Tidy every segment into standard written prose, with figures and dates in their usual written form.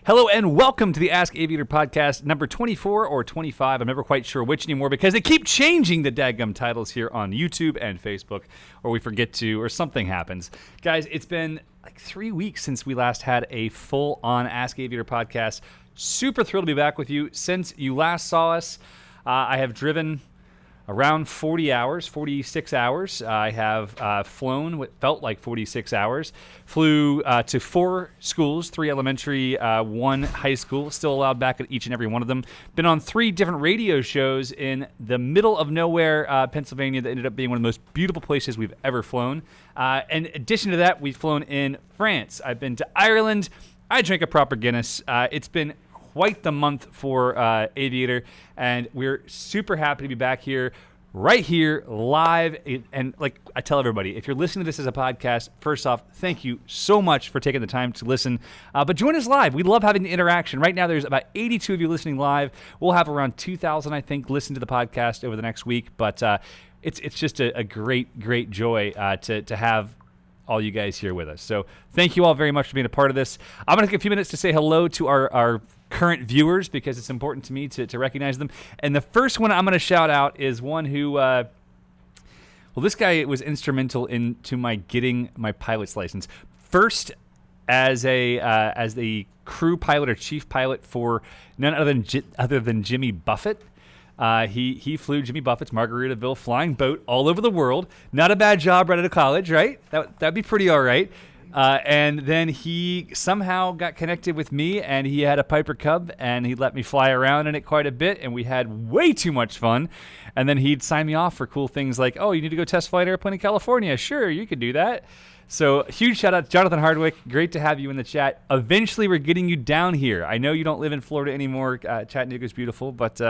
Hello and welcome to the Ask Aviator podcast, number 24 or 25. I'm never quite sure which anymore because they keep changing the dadgum titles here on YouTube and Facebook, or we forget to, or something happens. Guys, it's been like 3 weeks since we last had a full-on Ask Aviator podcast. Super thrilled to be back with you. Since you last saw us, I have driven around 46 hours. I have flown what felt like 46 hours. Flew to 4 schools, 3 elementary, 1 high school. Still allowed back at each and every one of them. Been on 3 different radio shows in the middle of nowhere, Pennsylvania, that ended up being one of the most beautiful places we've ever flown. In addition to that, we've flown in France. I've been to Ireland. I drank a proper Guinness. It's been quite the month for Aviator, and we're super happy to be back here, right here, live. And like I tell everybody, if you're listening to this as a podcast, first off, thank you so much for taking the time to listen. But join us live. We love having the interaction. Right now, there's about 82 of you listening live. We'll have around 2,000, I think, listen to the podcast over the next week. But it's just a great joy to have all you guys here with us. So thank you all very much for being a part of this. I'm going to take a few minutes to say hello to our current viewers because it's important to me to recognize them. And the first one I'm going to shout out is one who, this guy was instrumental into my getting my pilot's license. First, as the crew pilot or chief pilot for none other than Jimmy Buffett. He flew Jimmy Buffett's Margaritaville flying boat all over the world. Not a bad job right out of college, right? That'd be pretty all right. And then he somehow got connected with me, and he had a Piper Cub, and he let me fly around in it quite a bit, and we had way too much fun. And then he'd sign me off for cool things like, oh, you need to go test flight an airplane in California. Sure, you could do that. So huge shout out to Jonathan Hardwick. Great to have you in the chat. Eventually, we're getting you down here. I know you don't live in Florida anymore. Chattanooga's beautiful, but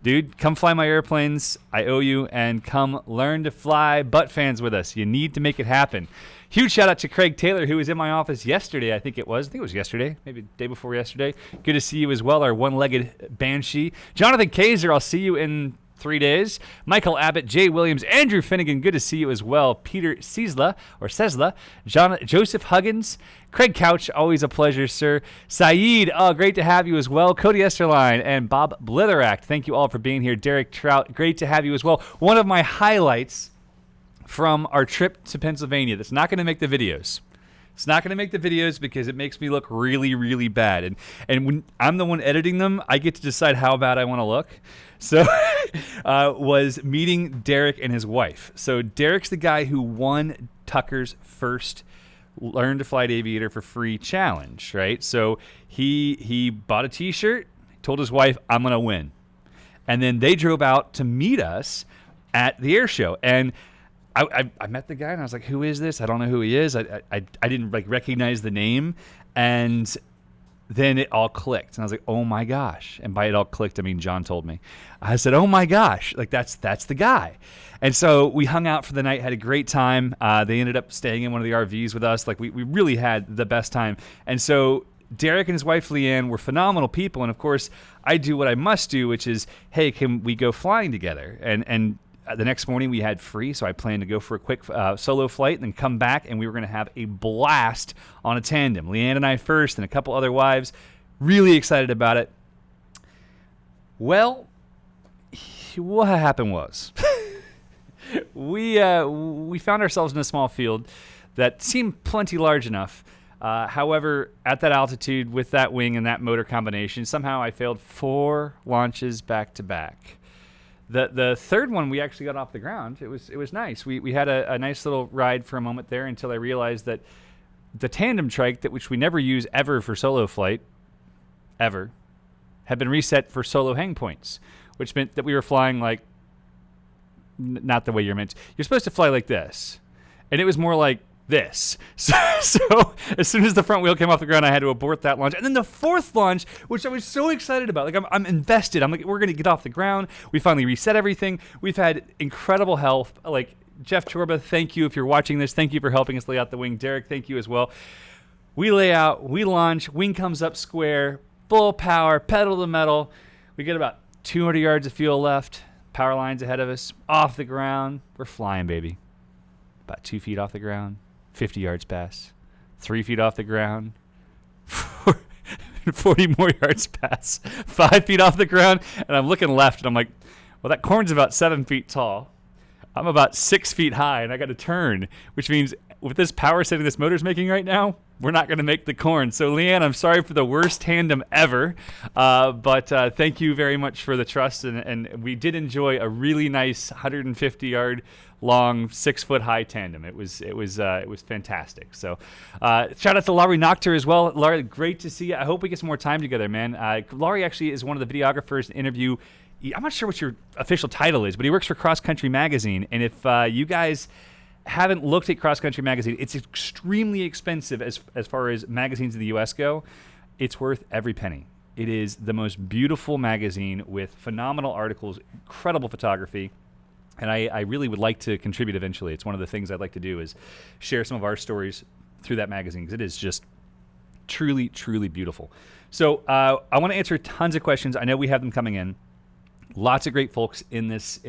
dude, come fly my airplanes. I owe you, and come learn to fly butt fans with us. You need to make it happen. Huge shout out to Craig Taylor, who was in my office yesterday. I think it was yesterday, maybe the day before yesterday. Good to see you as well, our one-legged banshee. Jonathan Kaiser, I'll see you in 3 days. Michael Abbott, Jay Williams, Andrew Finnegan, good to see you as well. Peter Cesla, Joseph Huggins, Craig Couch, always a pleasure, sir. Saeed, great to have you as well. Cody Esterline and Bob Blitheract, thank you all for being here. Derek Trout, great to have you as well. One of my highlights from our trip to Pennsylvania that's not going to make the videos. It's not going to make the videos because it makes me look really, really bad. And when I'm the one editing them, I get to decide how bad I want to look. So was meeting Derek and his wife. So Derek's the guy who won Tucker's first Learn to Fly Aviator for Free challenge, right? So he bought a T-shirt, told his wife, I'm going to win. And then they drove out to meet us at the air show. And I met the guy and I was like, who is this? I don't know who he is. I didn't recognize the name. And then it all clicked. And I was like, oh my gosh. And by it all clicked, I mean, John told me. I said, oh my gosh, that's the guy. And so we hung out for the night, had a great time. They ended up staying in one of the RVs with us. We really had the best time. And so Derek and his wife Leanne were phenomenal people. And of course, I do what I must do, which is, hey, can we go flying together? And the next morning we had free, so I planned to go for a quick solo flight and then come back, and we were going to have a blast on a tandem. Leanne and I first, and a couple other wives. Really excited about it. Well, what happened was we found ourselves in a small field that seemed plenty large enough. However, at that altitude, with that wing and that motor combination, somehow I failed 4 launches back to back. The third one, we actually got off the ground. It was nice. We had a nice little ride for a moment there until I realized that the tandem trike, which we never use ever for solo flight, ever, had been reset for solo hang points, which meant that we were flying not the way you're meant to. You're supposed to fly like this, and it was more like this. So as soon as the front wheel came off the ground, I had to abort that launch. And then the 4th launch, which I was so excited about, I'm invested. I'm like, we're going to get off the ground. We finally reset everything. We've had incredible help. Jeff Chorba, thank you if you're watching this. Thank you for helping us lay out the wing. Derek, thank you as well. We lay out, we launch, wing comes up square, full power, pedal to the metal. We get about 200 yards of fuel left. Power lines ahead of us, off the ground. We're flying, baby. About 2 feet off the ground. 50 yards past, 3 feet off the ground, 140 more yards past, 5 feet off the ground, and I'm looking left, and I'm like, well, that corn's about 7 feet tall. I'm about 6 feet high, and I got to turn, which means with this power setting this motor's making right now, we're not going to make the corn. So, Leanne, I'm sorry for the worst tandem ever, but thank you very much for the trust, and we did enjoy a really nice 150-yard long, 6-foot-high tandem. It was fantastic. So, shout out to Laurie Nocter as well. Laurie, great to see you. I hope we get some more time together, man. Laurie actually is one of the videographers in interview. I'm not sure what your official title is, but he works for Cross Country Magazine. And if you guys haven't looked at Cross Country Magazine, it's extremely expensive as far as magazines in the U.S. go. It's worth every penny. It is the most beautiful magazine with phenomenal articles, incredible photography. And I really would like to contribute eventually. It's one of the things I'd like to do is share some of our stories through that magazine because it is just truly, truly beautiful. So I want to answer tons of questions. I know we have them coming in. Lots of great folks in this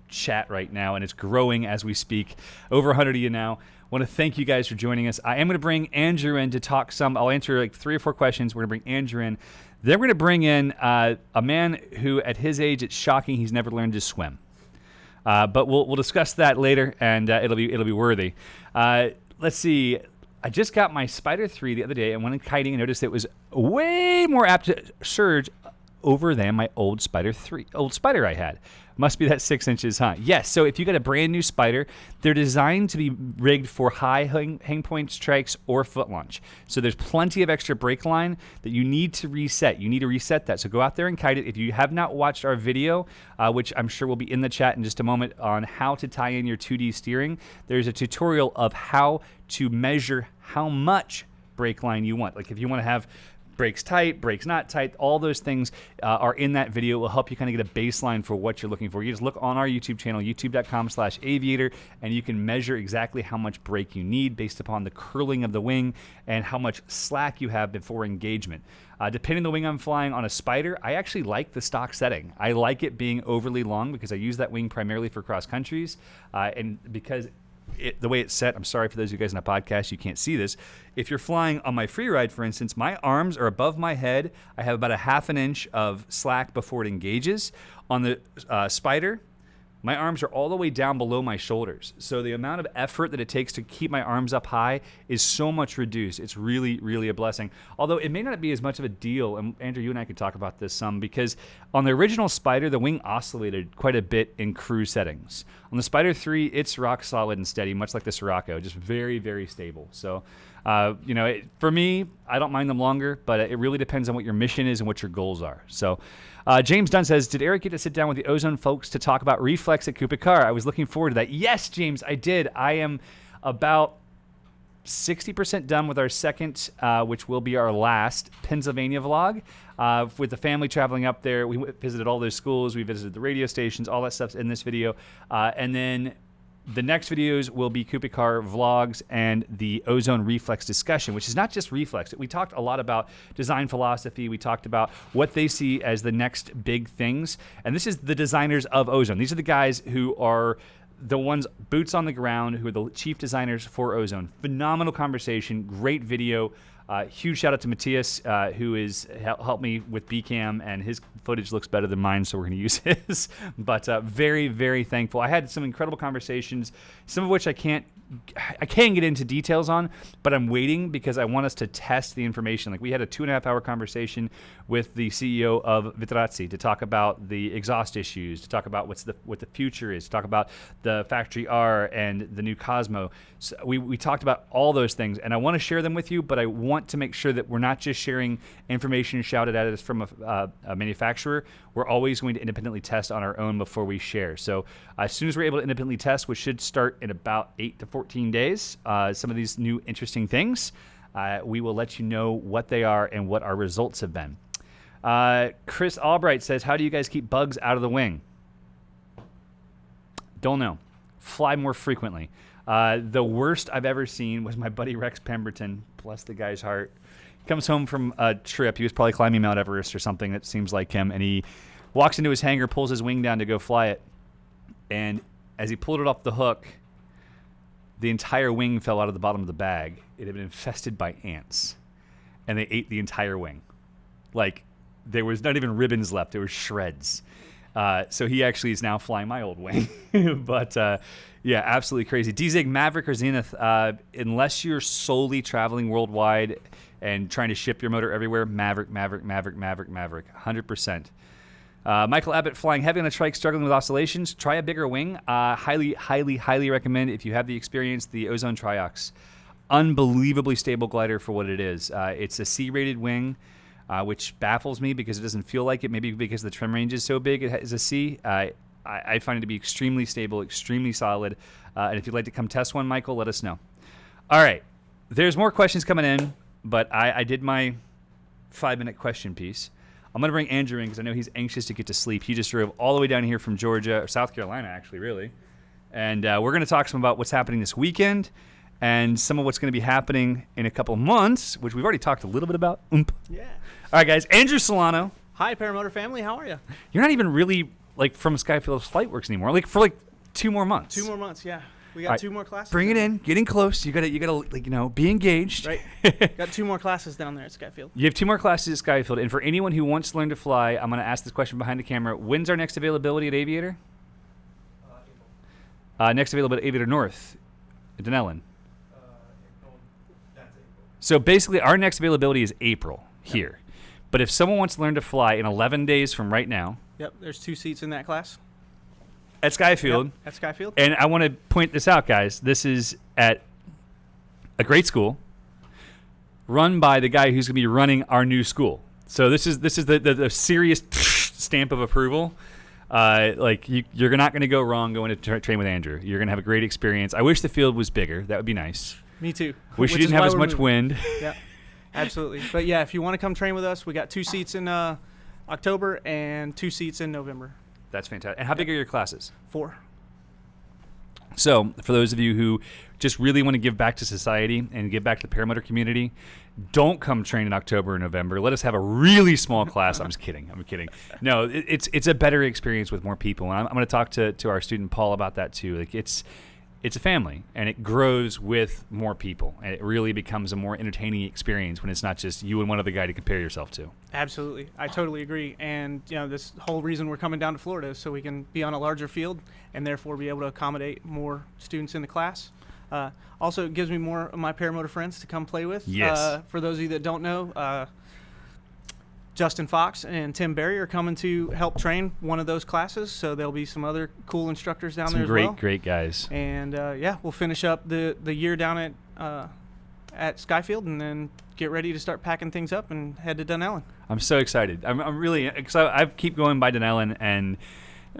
chat right now, and it's growing as we speak. Over 100 of you now. Want to thank you guys for joining us. I am going to bring Andrew in to talk some. I'll answer like 3 or 4 questions. We're going to bring Andrew in. Then we're going to bring in a man who, at his age, it's shocking he's never learned to swim. But we'll discuss that later, and it'll be worthy. Let's see. I just got my Spider 3 the other day, and when kiting, I noticed it was way more apt to surge over than my old Spider I had. Must be that 6 inches, huh? Yes, so if you got a brand new Spider, they're designed to be rigged for high hang point strikes or foot launch. So there's plenty of extra brake line that you need to reset. You need to reset that. So go out there and kite it. If you have not watched our video, which I'm sure will be in the chat in just a moment, on how to tie in your 2D steering, there's a tutorial of how to measure how much brake line you want. Like if you want to have brakes tight, brakes not tight, all those things are in that video. It will help you kind of get a baseline for what you're looking for. You just look on our YouTube channel, youtube.com/aviator, and you can measure exactly how much brake you need based upon the curling of the wing and how much slack you have before engagement. Depending on the wing I'm flying on a Spider, I actually like the stock setting. I like it being overly long because I use that wing primarily for cross countries, and because the way it's set, I'm sorry for those of you guys in a podcast, you can't see this. If you're flying on my free ride, for instance, my arms are above my head. I have about a 1/2 inch of slack before it engages. On the Spider, my arms are all the way down below my shoulders. So the amount of effort that it takes to keep my arms up high is so much reduced. It's really, really a blessing. Although it may not be as much of a deal, and Andrew, you and I could talk about this some, because on the original Spider, the wing oscillated quite a bit in cruise settings. On the Spider 3, it's rock solid and steady, much like the Sirocco, just very, very stable. So, for me, I don't mind them longer, but it really depends on what your mission is and what your goals are. So, James Dunn says, did Eric get to sit down with the Ozone folks to talk about reflex at Coupe Car? I was looking forward to that. Yes, James, I did. I am about 60% done with our second, which will be our last Pennsylvania vlog. With the family traveling up there, we visited all those schools, we visited the radio stations, all that stuff's in this video. And then the next videos will be Coupe Car vlogs and the Ozone Reflex discussion, which is not just reflex. We talked a lot about design philosophy. We talked about what they see as the next big things. And this is the designers of Ozone. These are the guys who are the ones boots on the ground, who are the chief designers for Ozone. Phenomenal conversation, great video. Huge shout out to Matthias, who is helped me with BCam, and his footage looks better than mine, so we're going to use his. But very, very thankful. I had some incredible conversations, some of which I can't get into details on, but I'm waiting because I want us to test the information. Like we had a 2.5-hour conversation with the CEO of Vitrazzi to talk about the exhaust issues, to talk about what the future is, to talk about the Factory R and the new Cosmo. So we talked about all those things, and I want to share them with you, but I want to make sure that we're not just sharing information shouted at us from a manufacturer. We're always going to independently test on our own before we share. So as soon as we're able to independently test, which should start in about 8 to 14 days, some of these new interesting things, we will let you know what they are and what our results have been. Chris Albright says, how do you guys keep bugs out of the wing? Don't know. Fly more frequently. The worst I've ever seen was my buddy Rex Pemberton, bless the guy's heart. Comes home from a trip. He was probably climbing Mount Everest or something that seems like him, and he walks into his hangar, pulls his wing down to go fly it, and as he pulled it off the hook, the entire wing fell out of the bottom of the bag. It had been infested by ants, and they ate the entire wing. Like, there was not even ribbons left. There were shreds. So he actually is now flying my old wing. But, yeah, absolutely crazy. DZig, Maverick, or Zenith, unless you're solely traveling worldwide and trying to ship your motor everywhere, Maverick, 100%. Michael Abbott, flying heavy on a trike, struggling with oscillations. Try a bigger wing. Highly recommend, if you have the experience, the Ozone Triox. Unbelievably stable glider for what it is. It's a C-rated wing, which baffles me because it doesn't feel like it. Maybe because the trim range is so big, it is a C. I find it to be extremely stable, extremely solid. And if you'd like to come test one, Michael, let us know. All right. There's more questions coming in, but I did my 5-minute question piece. I'm going to bring Andrew in because I know he's anxious to get to sleep. He just drove all the way down here from Georgia, or South Carolina, actually, really. And we're going to talk some about what's happening this weekend and some of what's going to be happening in a couple months, which we've already talked a little bit about. Yeah. All right, guys. Andrew Solano. Hi, Paramotor family. How are you? You're not even really, like, from Skyfield's Flightworks anymore. Like, for, 2 more months. 2 more months, yeah. We got 2 more classes. Bring it in. Getting close. You gotta, like, be engaged. Right. Got 2 more classes down there at Skyfield. You have 2 more classes at Skyfield. And for anyone who wants to learn to fly, I'm going to ask this question behind the camera. When's our next availability at Aviator? Next availability at Aviator North at Denellen. That's April. So basically, our next availability is April here. But if someone wants to learn to fly in 11 days from right now. Yep, there's 2 seats in that class. At Skyfield. Yep, at Skyfield. And I want to point this out, guys. This is at a great school run by the guy who's going to be running our new school. So this is the serious stamp of approval. You're not going to go wrong going to train with Andrew. You're going to have a great experience. I wish the field was bigger. That would be nice. Me too. Wish you didn't have as much wind. Yeah, absolutely. But yeah, if you want to come train with us, we got 2 seats in October and 2 seats in November. That's fantastic. And how big are your classes? 4. So, for those of you who just really want to give back to society and give back to the paramotor community, don't come train in October or November. Let us have a really small class. I'm just kidding. I'm kidding. No, it's a better experience with more people. And I'm going to talk to our student Paul about that too. Like, it's a family, and it grows with more people, and it really becomes a more entertaining experience when it's not just you and one other guy to compare yourself to. Absolutely. I totally agree. And, this whole reason we're coming down to Florida is so we can be on a larger field and therefore be able to accommodate more students in the class. Also, it gives me more of my paramotor friends to come play with. Yes. For those of you that don't know, Justin Fox and Tim Berry are coming to help train one of those classes, so there'll be some other cool instructors down there as well. Great guys. And we'll finish up the year down at Skyfield, and then get ready to start packing things up and head to Denellen. I'm so excited. I'm really excited. I keep going by Denellen, and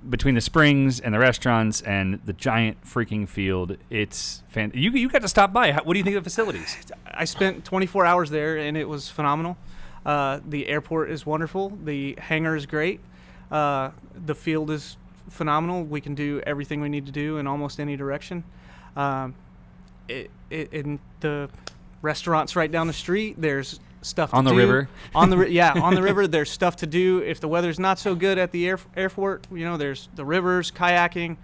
between the springs and the restaurants and the giant freaking field, it's fantastic. You got to stop by. What do you think of the facilities? I spent 24 hours there, and it was phenomenal. The airport is wonderful. The hangar is great. The field is phenomenal. We can do everything we need to do in almost any direction. In the restaurants right down the street, there's stuff on to the do. river. On the river, there's stuff to do. If the weather's not so good at the airport, there's the rivers, kayaking.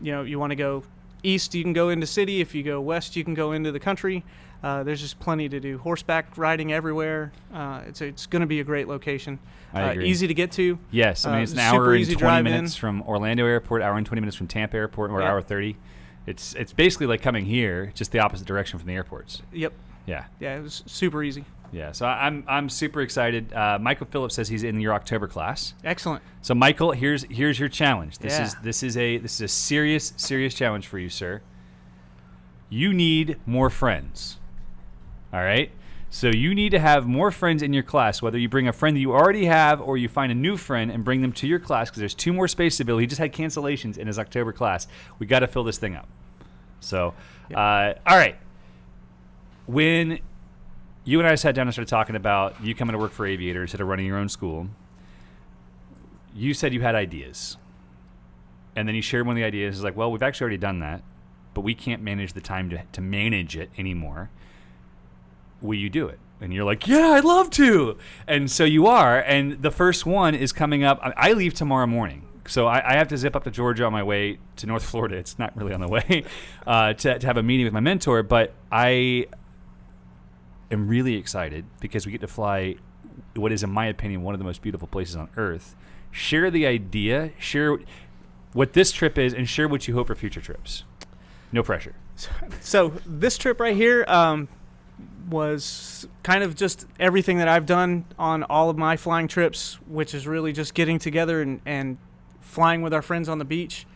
You want to go east, you can go into city. If you go west, you can go into the country. There's just plenty to do. Horseback riding everywhere. It's going to be a great location. I agree. Easy to get to. Yes, I mean it's an hour and 20 minutes from Orlando Airport, hour and 20 minutes from Tampa Airport, or hour 30. It's basically like coming here, just the opposite direction from the airports. Yep. Yeah. Yeah, it was super easy. Yeah, so I'm super excited. Michael Phillips says he's in your October class. Excellent. So Michael, here's your challenge. This is a serious challenge for you, sir. You need more friends. All right? So you need to have more friends in your class, whether you bring a friend that you already have or you find a new friend and bring them to your class, because there's 2 more spaces available. He just had cancellations in his October class. We got to fill this thing up. So, all right. When you and I sat down and started talking about you coming to work for Aviator instead of running your own school, you said you had ideas. And then you shared one of the ideas. It's like, well, we've actually already done that, but we can't manage the time to manage it anymore. Will you do it? And you're like, yeah, I'd love to. And so you are. And the first one is coming up. I leave tomorrow morning. So I have to zip up to Georgia on my way to North Florida. It's not really on the way to have a meeting with my mentor. But I am really excited because we get to fly what is, in my opinion, one of the most beautiful places on earth. Share the idea, share what this trip is, and share what you hope for future trips. No pressure. So this trip right here was kind of just everything that I've done on all of my flying trips, which is really just getting together and flying with our friends on the beach,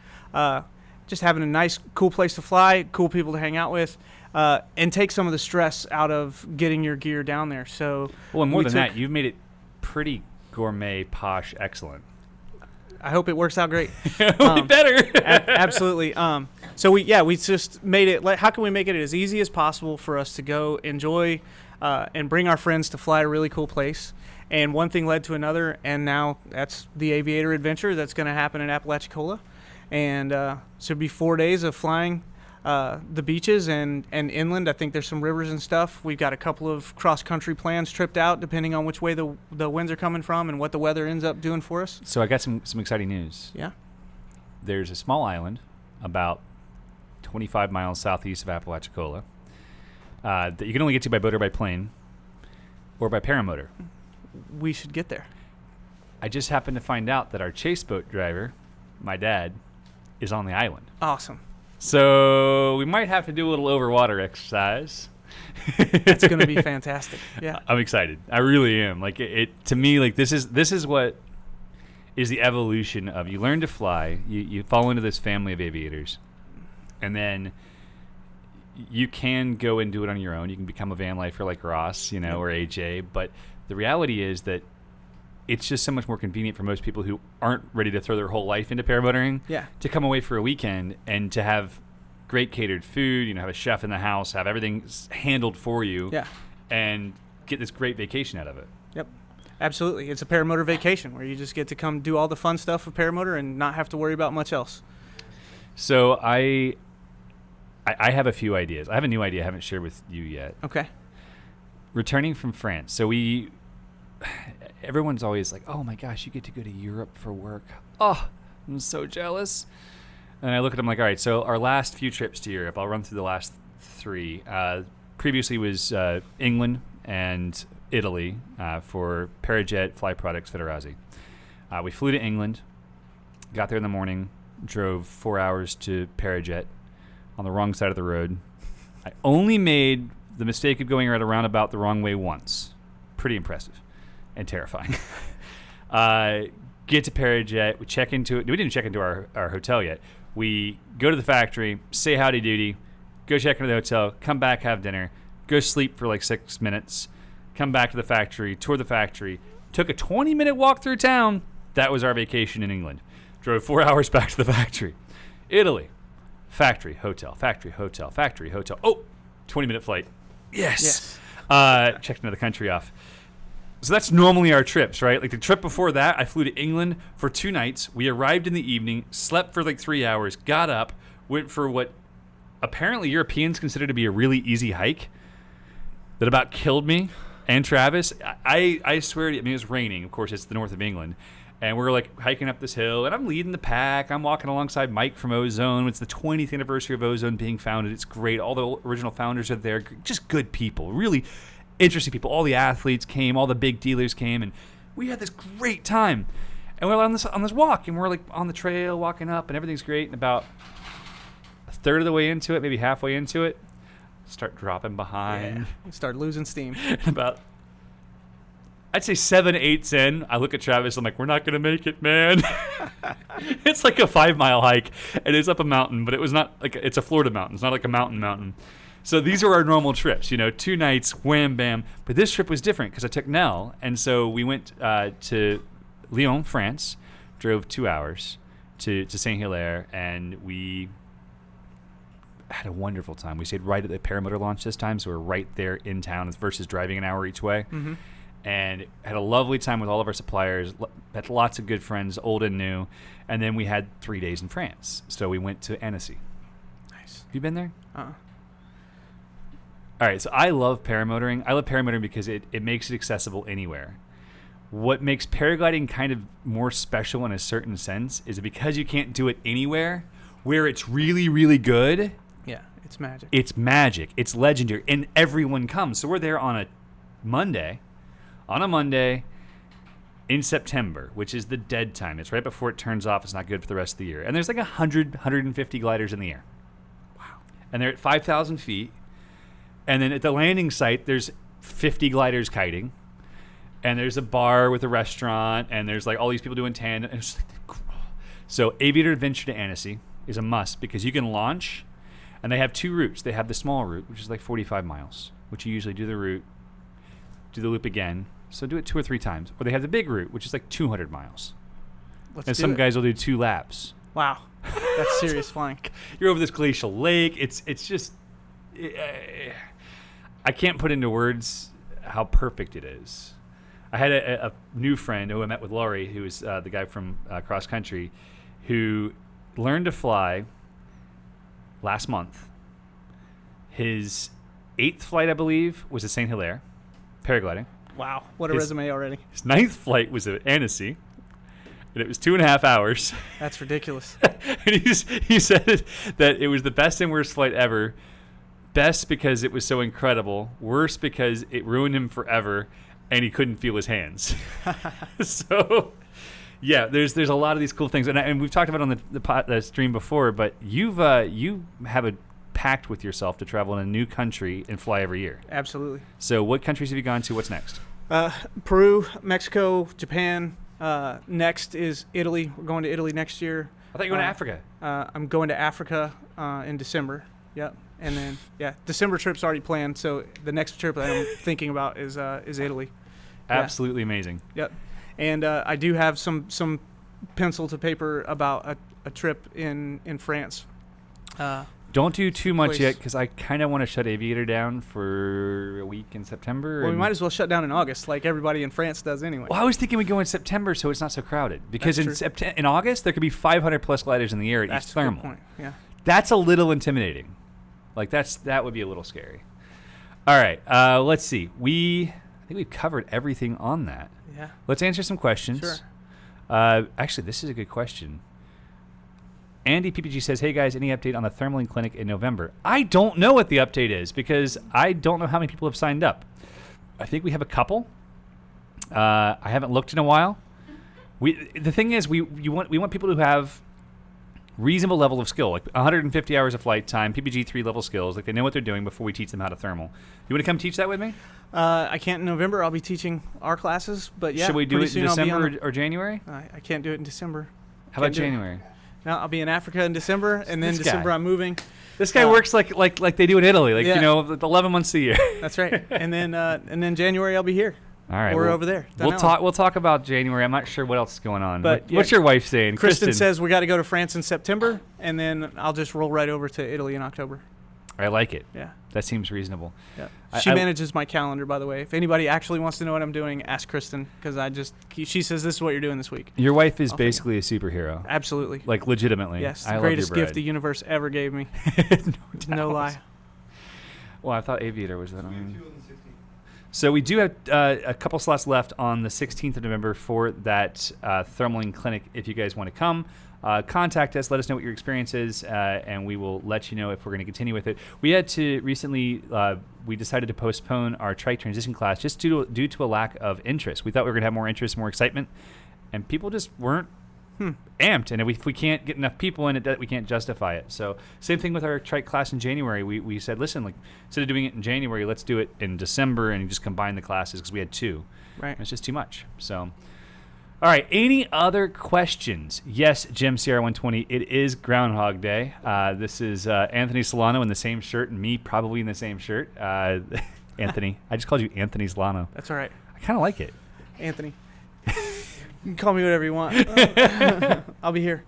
just having a nice, cool place to fly, cool people to hang out with, and take some of the stress out of getting your gear down there. So, well, and more than that, you've made it pretty gourmet, posh, excellent. I hope it works out great. We better. Absolutely. So we just made it. How can we make it as easy as possible for us to go enjoy and bring our friends to fly a really cool place? And one thing led to another, and now that's the Aviator adventure that's going to happen in Apalachicola. And so it'll be 4 days of flying the beaches and inland. I think there's some rivers and stuff. We've got a couple of cross-country plans tripped out, depending on which way the winds are coming from and what the weather ends up doing for us. So I got some exciting news. Yeah. There's a small island about 25 miles southeast of Apalachicola that you can only get to by boat or by plane or by paramotor. We should get there. I just happened to find out that our chase boat driver, my dad, is on the island. Awesome. So we might have to do a little overwater exercise. It's going to be fantastic. Yeah. I'm excited. I really am. Like it to me, like this is what is the evolution of, you learn to fly, you fall into this family of aviators, and then you can go and do it on your own. You can become a van lifer like Ross, or AJ, but the reality is that it's just so much more convenient for most people who aren't ready to throw their whole life into paramotoring to come away for a weekend and to have great catered food, have a chef in the house, have everything handled for you, and get this great vacation out of it. Yep. Absolutely. It's a paramotor vacation where you just get to come do all the fun stuff with paramotor and not have to worry about much else. So I have a few ideas. I have a new idea I haven't shared with you yet. Okay. Returning from France. So everyone's always like, oh my gosh, you get to go to Europe for work. Oh, I'm so jealous. And I look at them like, all right, so our last few trips to Europe, I'll run through the last three. Previously was England and Italy for Parajet Fly Products Federazzi. We flew to England, got there in the morning, drove 4 hours to Parajet on the wrong side of the road. I only made the mistake of going around a roundabout the wrong way once. Pretty impressive and terrifying. Get to Parajet, we check into it. We didn't check into our hotel yet. We go to the factory, say howdy doody, go check into the hotel, come back, have dinner, go sleep for like 6 minutes, come back to the factory, tour the factory, took a 20-minute walk through town. That was our vacation in England. Drove 4 hours back to the factory. Italy, factory, hotel, factory, hotel, factory, hotel. Oh, 20-minute flight. Yes. Checked another country off. So that's normally our trips, right? Like the trip before that, I flew to England for 2 nights. We arrived in the evening, slept for like 3 hours, got up, went for what apparently Europeans consider to be a really easy hike that about killed me and Travis. I swear to you, it was raining. Of course, it's the north of England. And we're like hiking up this hill, and I'm leading the pack. I'm walking alongside Mike from Ozone. It's the 20th anniversary of Ozone being founded. It's great. All the original founders are there. Just good people. Really interesting people. All the athletes came. All the big dealers came, and we had this great time. And we're on this walk, and we're like on the trail walking up, and everything's great. And about a third of the way into it, maybe halfway into it, start dropping behind. Yeah. Start losing steam. And about, I'd say 7/8 in, I look at Travis. I'm like, we're not gonna make it, man. It's like a 5-mile hike, and it's up a mountain, but it was not like, it's a Florida mountain. It's not like a mountain. So these are our normal trips, 2 nights, wham, bam. But this trip was different because I took Nell, and so we went to Lyon, France, drove 2 hours to Saint-Hilaire, and we had a wonderful time. We stayed right at the paramotor launch this time, so we're right there in town versus driving an hour each way. Mm-hmm. And had a lovely time with all of our suppliers, had lots of good friends, old and new. And then we had 3 days in France. So we went to Annecy. Nice. Have you been there? Uh-uh. All right, so I love paramotoring. I love paramotoring because it makes it accessible anywhere. What makes paragliding kind of more special in a certain sense is that because you can't do it anywhere, where it's really, really good. Yeah, it's magic. It's magic. It's legendary. And everyone comes. So we're there on a Monday. on a Monday in September, which is the dead time. It's right before it turns off. It's not good for the rest of the year. And there's like 150 gliders in the air. Wow. And they're at 5,000 feet. And then at the landing site, there's 50 gliders kiting. And there's a bar with a restaurant. And there's like all these people doing tandem. And it's just like, so Aviator Adventure to Annecy is a must because you can launch. And they have 2 routes. They have the small route, which is like 45 miles, which you usually do the route, do the loop again. So do it 2 or 3 times. Or they have the big route, which is like 200 miles. And some guys will do 2 laps. Wow. That's serious flying. You're over this glacial lake. It's just, I can't put into words how perfect it is. I had a new friend who I met with Laurie, who is the guy from cross country, who learned to fly last month. His 8th flight, I believe, was at St. Hilaire, paragliding. Wow, what a resume already. His 9th flight was at Annecy, and it was 2.5 hours. That's ridiculous. And he said that it was the best and worst flight ever. Best because it was so incredible. Worst because it ruined him forever, and he couldn't feel his hands. So, yeah, there's a lot of these cool things, and we've talked about it on the stream before. But you have a pact with yourself to travel in a new country and fly every year. Absolutely. So, what countries have you gone to? What's next? Peru, Mexico, Japan. Next is Italy. We're going to Italy next year. I thought you were going to Africa. I'm going to Africa in December. Yep. And then, December trip's already planned. So the next trip that I'm thinking about is Italy. Absolutely amazing. Yep. And I do have some pencil to paper about a trip in France. Don't do too much yet, because I kind of want to shut Aviator down for a week in September. Well, we might as well shut down in August, like everybody in France does anyway. Well, I was thinking we go in September so it's not so crowded. Because in August, there could be 500 plus gliders in the air at each thermal. That's a good point, yeah. That's a little intimidating. Like, that would be a little scary. All right, let's see. I think we've covered everything on that. Yeah. Let's answer some questions. Sure. Actually, this is a good question. Andy PPG says, hey guys, any update on the Thermaling Clinic in November? I don't know what the update is because I don't know how many people have signed up. I think we have a couple. I haven't looked in a while. The thing is, we want people to have reasonable level of skill, like 150 hours of flight time, PPG 3 level skills, like they know what they're doing before we teach them how to thermal. You want to come teach that with me? I can't in November. I'll be teaching our classes, but yeah. Should we do it in December or January? I can't do it in December. How about January? No, I'll be in Africa in December, and then December I'm moving. This guy works like they do in Italy, 11 months a year. That's right. And then January I'll be here. All right, we're over there. We'll talk about January. I'm not sure what else is going on. But what's your wife saying? Kristen says we got to go to France in September, and then I'll just roll right over to Italy in October. I like it. Yeah, that seems reasonable. Yeah, she manages my calendar, by the way. If anybody actually wants to know what I'm doing, ask Kristen, because she says this is what you're doing this week. Your wife is basically a superhero. Absolutely. Like legitimately. Yes, the greatest gift the universe ever gave me. No lie. Well, I thought Aviator was that. So we do have a couple slots left on the 16th of November for that Thermaling Clinic. If you guys want to come, contact us. Let us know what your experience is, and we will let you know if we're going to continue with it. We had to recently, we decided to postpone our trike transition class just due to a lack of interest. We thought we were going to have more interest, more excitement, and people just weren't amped. And if we can't get enough people in it, we can't justify it. So same thing with our trike class in January. We said, listen, like instead of doing it in January, let's do it in December and just combine the classes because we had 2. Right. And it's just too much. So, all right. Any other questions? Yes, Jim CR120. It is Groundhog Day. This is Anthony Solano in the same shirt and me probably in the same shirt. Anthony. I just called you Anthony Solano. That's all right. I kind of like it. Anthony. You can call me whatever you want. I'll be here.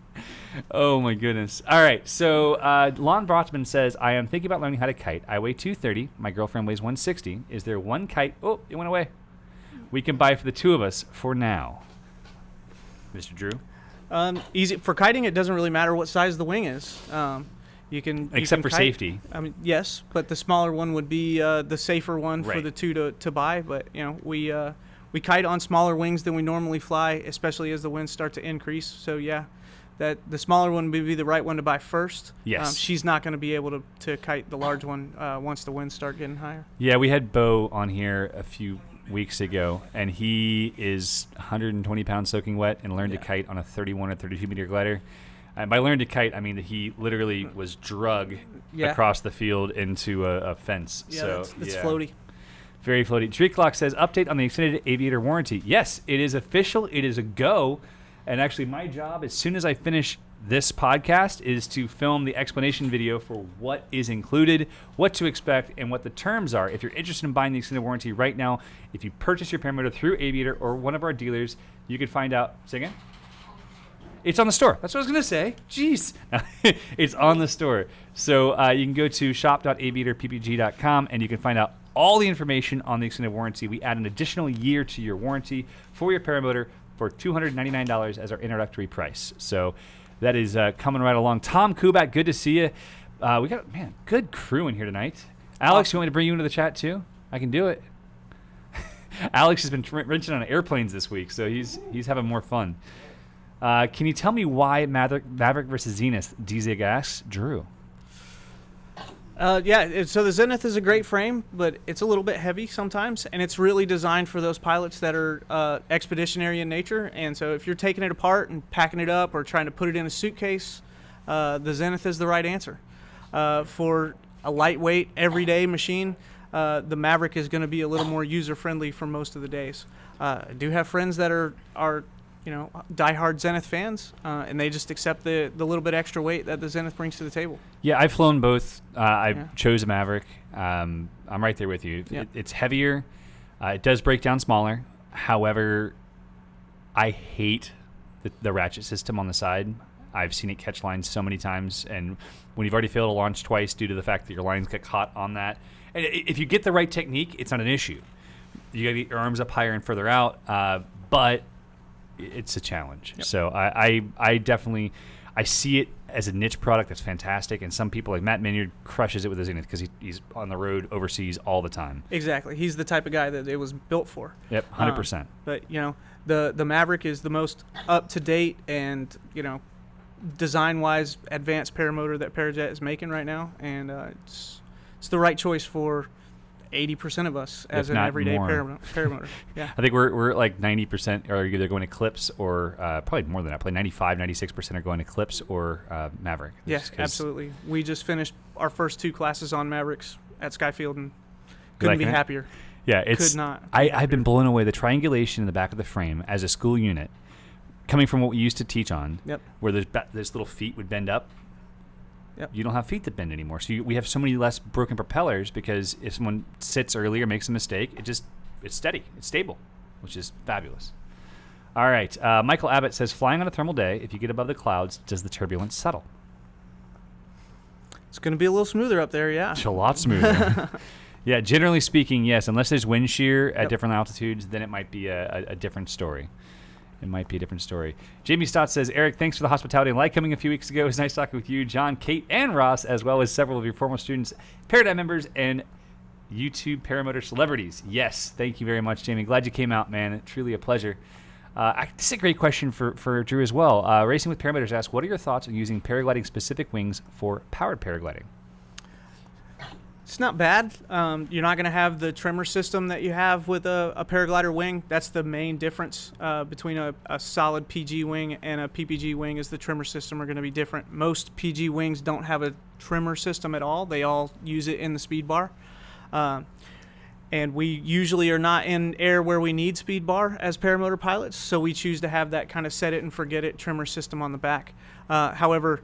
Oh, my goodness. All right. So Lon Brotzman says, I am thinking about learning how to kite. I weigh 230. My girlfriend weighs 160. Is there one kite? Oh, it went away. We can buy for the 2 of us for now. Mr. Drew? Easy. For kiting, it doesn't really matter what size the wing is. Except for safety. I mean, yes, but the smaller one would be the safer one for the 2 to buy. But, we kite on smaller wings than we normally fly, especially as the winds start to increase. So, yeah, that the smaller one would be the right one to buy first. Yes. She's not going to be able to kite the large one once the winds start getting higher. Yeah, we had Bo on here a few weeks ago, and he is 120 pounds soaking wet and learned to kite on a 31 or 32 meter glider. And by learned to kite, I mean that he literally was drug across the field into a fence. Yeah, so it's floaty. Very floaty. Tree Clock says, update on the extended Aviator warranty. Yes, it is official. It is a go. And actually, my job, as soon as I finish this podcast, is to film the explanation video for what is included, what to expect, and what the terms are. If you're interested in buying the extended warranty right now, if you purchase your paramotor through Aviator or one of our dealers, you can find out. Say again? It's on the store. That's what I was going to say. Jeez. It's on the store. So you can go to shop.aviatorppg.com and you can find out all the information on the extended warranty. We add an additional year to your warranty for your paramotor for $299 as our introductory price. So that is coming right along. Tom Kubak, good to see you. We got, good crew in here tonight. Alex, you want me to bring you into the chat too? I can do it. Alex has been wrenching on airplanes this week, so he's having more fun. Can you tell me why Maverick versus Zenith? DZ asks. Drew. So the Zenith is a great frame, but it's a little bit heavy sometimes, and it's really designed for those pilots that are expeditionary in nature. And so if you're taking it apart and packing it up or trying to put it in a suitcase, the Zenith is the right answer. For a lightweight, everyday machine, the Maverick is going to be a little more user-friendly for most of the days. I do have friends that are diehard Zenith fans, and they just accept the little bit extra weight that the Zenith brings to the table. Yeah, I've flown both. I chose a Maverick. I'm right there with you. Yeah. It's heavier. It does break down smaller. However, I hate the ratchet system on the side. I've seen it catch lines so many times, and when you've already failed to launch twice due to the fact that your lines get caught on that, and if you get the right technique, it's not an issue. You got to get your arms up higher and further out, but it's a challenge. Yep. So I definitely see it as a niche product that's fantastic, and some people like Matt Minyard crushes it with his Zenith because he's on the road overseas all the time. Exactly. He's the type of guy that it was built for. Yep, 100%. But the Maverick is the most up to date and design wise advanced paramotor that Parajet is making right now, and it's the right choice for 80% of us as an everyday paramotor. Yeah. I think we're like 90% are either going Eclipse or probably more than that. Probably 95, 96% are going Eclipse or Maverick. Yes, absolutely. We just finished our first 2 classes on Mavericks at Skyfield and couldn't be happier. Yeah, I've been blown away. The triangulation in the back of the frame as a school unit, coming from what we used to teach on, where this little feet would bend up. Yep. You don't have feet that bend anymore. So we have so many less broken propellers because if someone sits early or makes a mistake, it's steady. It's stable, which is fabulous. All right. Michael Abbott says, flying on a thermal day, if you get above the clouds, does the turbulence settle? It's going to be a little smoother up there, yeah. It's a lot smoother. Yeah, generally speaking, yes. Unless there's wind shear at different altitudes, then it might be a different story. It might be a different story. Jamie Stott says, Eric, thanks for the hospitality and light coming a few weeks ago. It was nice talking with you, John, Kate, and Ross, as well as several of your former students, Paradigm members, and YouTube paramotor celebrities. Yes, thank you very much, Jamie. Glad you came out, man. Truly a pleasure. This is a great question for Drew as well. Racing with Paramotors asks, what are your thoughts on using paragliding-specific wings for powered paragliding? It's not bad. You're not going to have the trimmer system that you have with a paraglider wing. That's the main difference between a solid PG wing and a PPG wing is the trimmer system are going to be different. Most PG wings don't have a trimmer system at all. They all use it in the speed bar. And we usually are not in air where we need speed bar as paramotor pilots, so we choose to have that kind of set it and forget it trimmer system on the back. However,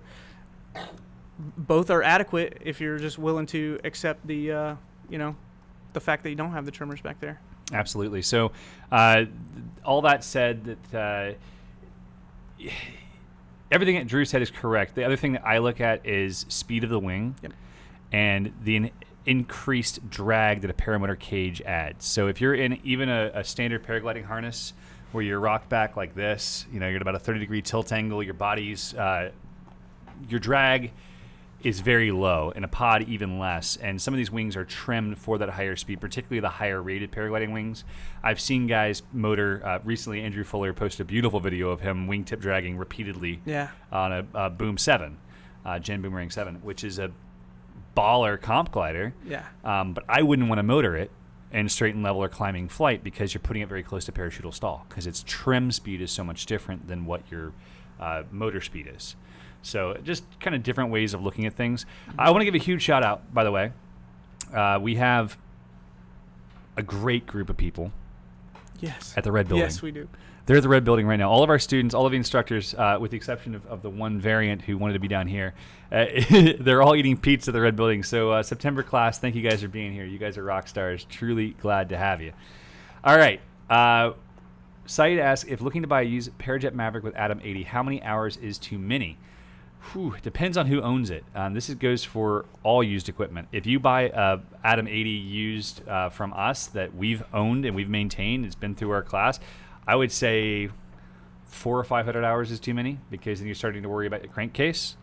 both are adequate if you're just willing to accept the fact that you don't have the trimmers back there. Absolutely. So all that said, that everything that Drew said is correct. The other thing that I look at is speed of the wing and the increased drag that a paramotor cage adds. So if you're in even a standard paragliding harness where you're rocked back like this, you're at about a 30-degree tilt angle, your body's your drag is very low, and a pod even less. And some of these wings are trimmed for that higher speed, particularly the higher rated paragliding wings. I've seen guys motor, recently Andrew Fuller posted a beautiful video of him wingtip dragging repeatedly on a Boom 7, Gen Boomerang 7, which is a baller comp glider. Yeah. But I wouldn't want to motor it in straight and level or climbing flight because you're putting it very close to parachutal stall because its trim speed is so much different than what your motor speed is. So just kind of different ways of looking at things. I want to give a huge shout out, by the way. We have a great group of people at the Red Building. Yes, we do. They're at the Red Building right now. All of our students, all of the instructors, with the exception of the one variant who wanted to be down here, they're all eating pizza at the Red Building. So September class, thank you guys for being here. You guys are rock stars. Truly glad to have you. All right. Saeed asks, if looking to buy a used Parajet Maverick with Atom 80, how many hours is too many? It depends on who owns it. Goes for all used equipment. If you buy a Atom 80 used from us that we've owned and we've maintained, it's been through our class, I would say 400 or 500 hours is too many because then you're starting to worry about your crankcase.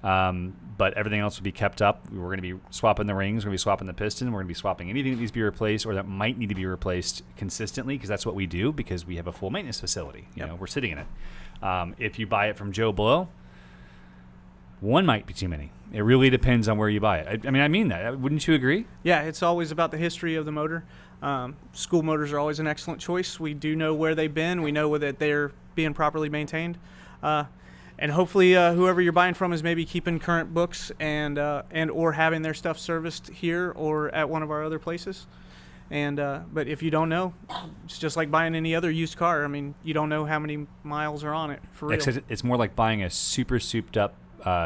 But everything else will be kept up. We're going to be swapping the rings. We're going to be swapping the piston. We're going to be swapping anything that needs to be replaced or that might need to be replaced consistently because that's what we do because we have a full maintenance facility. You know, we're sitting in it. If you buy it from Joe Blow, one might be too many. It really depends on where you buy it. I mean that. Wouldn't you agree? Yeah, it's always about the history of the motor. School motors are always an excellent choice. We do know where they've been. We know that they're being properly maintained. And hopefully whoever you're buying from is maybe keeping current books and or having their stuff serviced here or at one of our other places. But if you don't know, it's just like buying any other used car. I mean, you don't know how many miles are on it, for real. It's more like buying a super souped up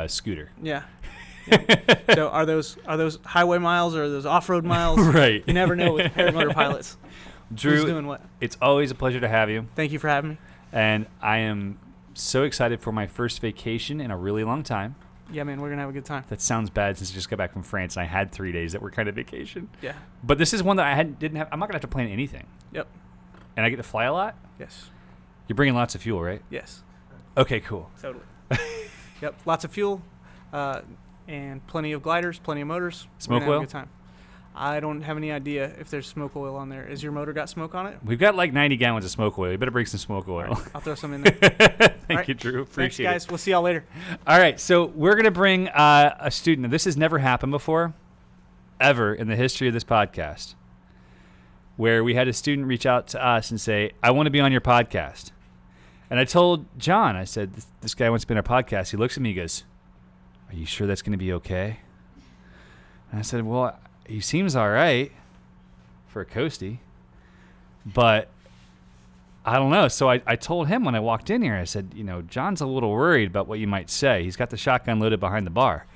scooter. Yeah. So are those highway miles or are those off-road miles? Right. You never know with the paramotor pilots. Drew, who's doing what? It's always a pleasure to have you. Thank you for having me. And I am so excited for my first vacation in a really long time. Yeah, man, we're going to have a good time. That sounds bad since I just got back from France and I had 3 days that were kind of vacation. Yeah. But this is one that didn't have. I'm not going to have to plan anything. Yep. And I get to fly a lot? Yes. You're bringing lots of fuel, right? Yes. Okay, cool. Totally. Yep, lots of fuel and plenty of gliders, plenty of motors. Smoke We're gonna oil? have a good time. I don't have any idea if there's smoke oil on there. Is your motor got smoke on it? We've got like 90 gallons of smoke oil. You better bring some smoke oil. Right, I'll throw some in there. Thank you, Drew. Appreciate Thanks, guys. it. We'll see y'all later. All right, so we're going to bring a student. Now, this has never happened before, ever in the history of this podcast, where we had a student reach out to us and say, I want to be on your podcast. And I told John, I said, this guy wants to be on our podcast. He looks at me and goes, are you sure that's going to be okay? And I said, well, he seems all right for a coastie, but I don't know. So I told him when I walked in here, I said, John's a little worried about what you might say. He's got the shotgun loaded behind the bar.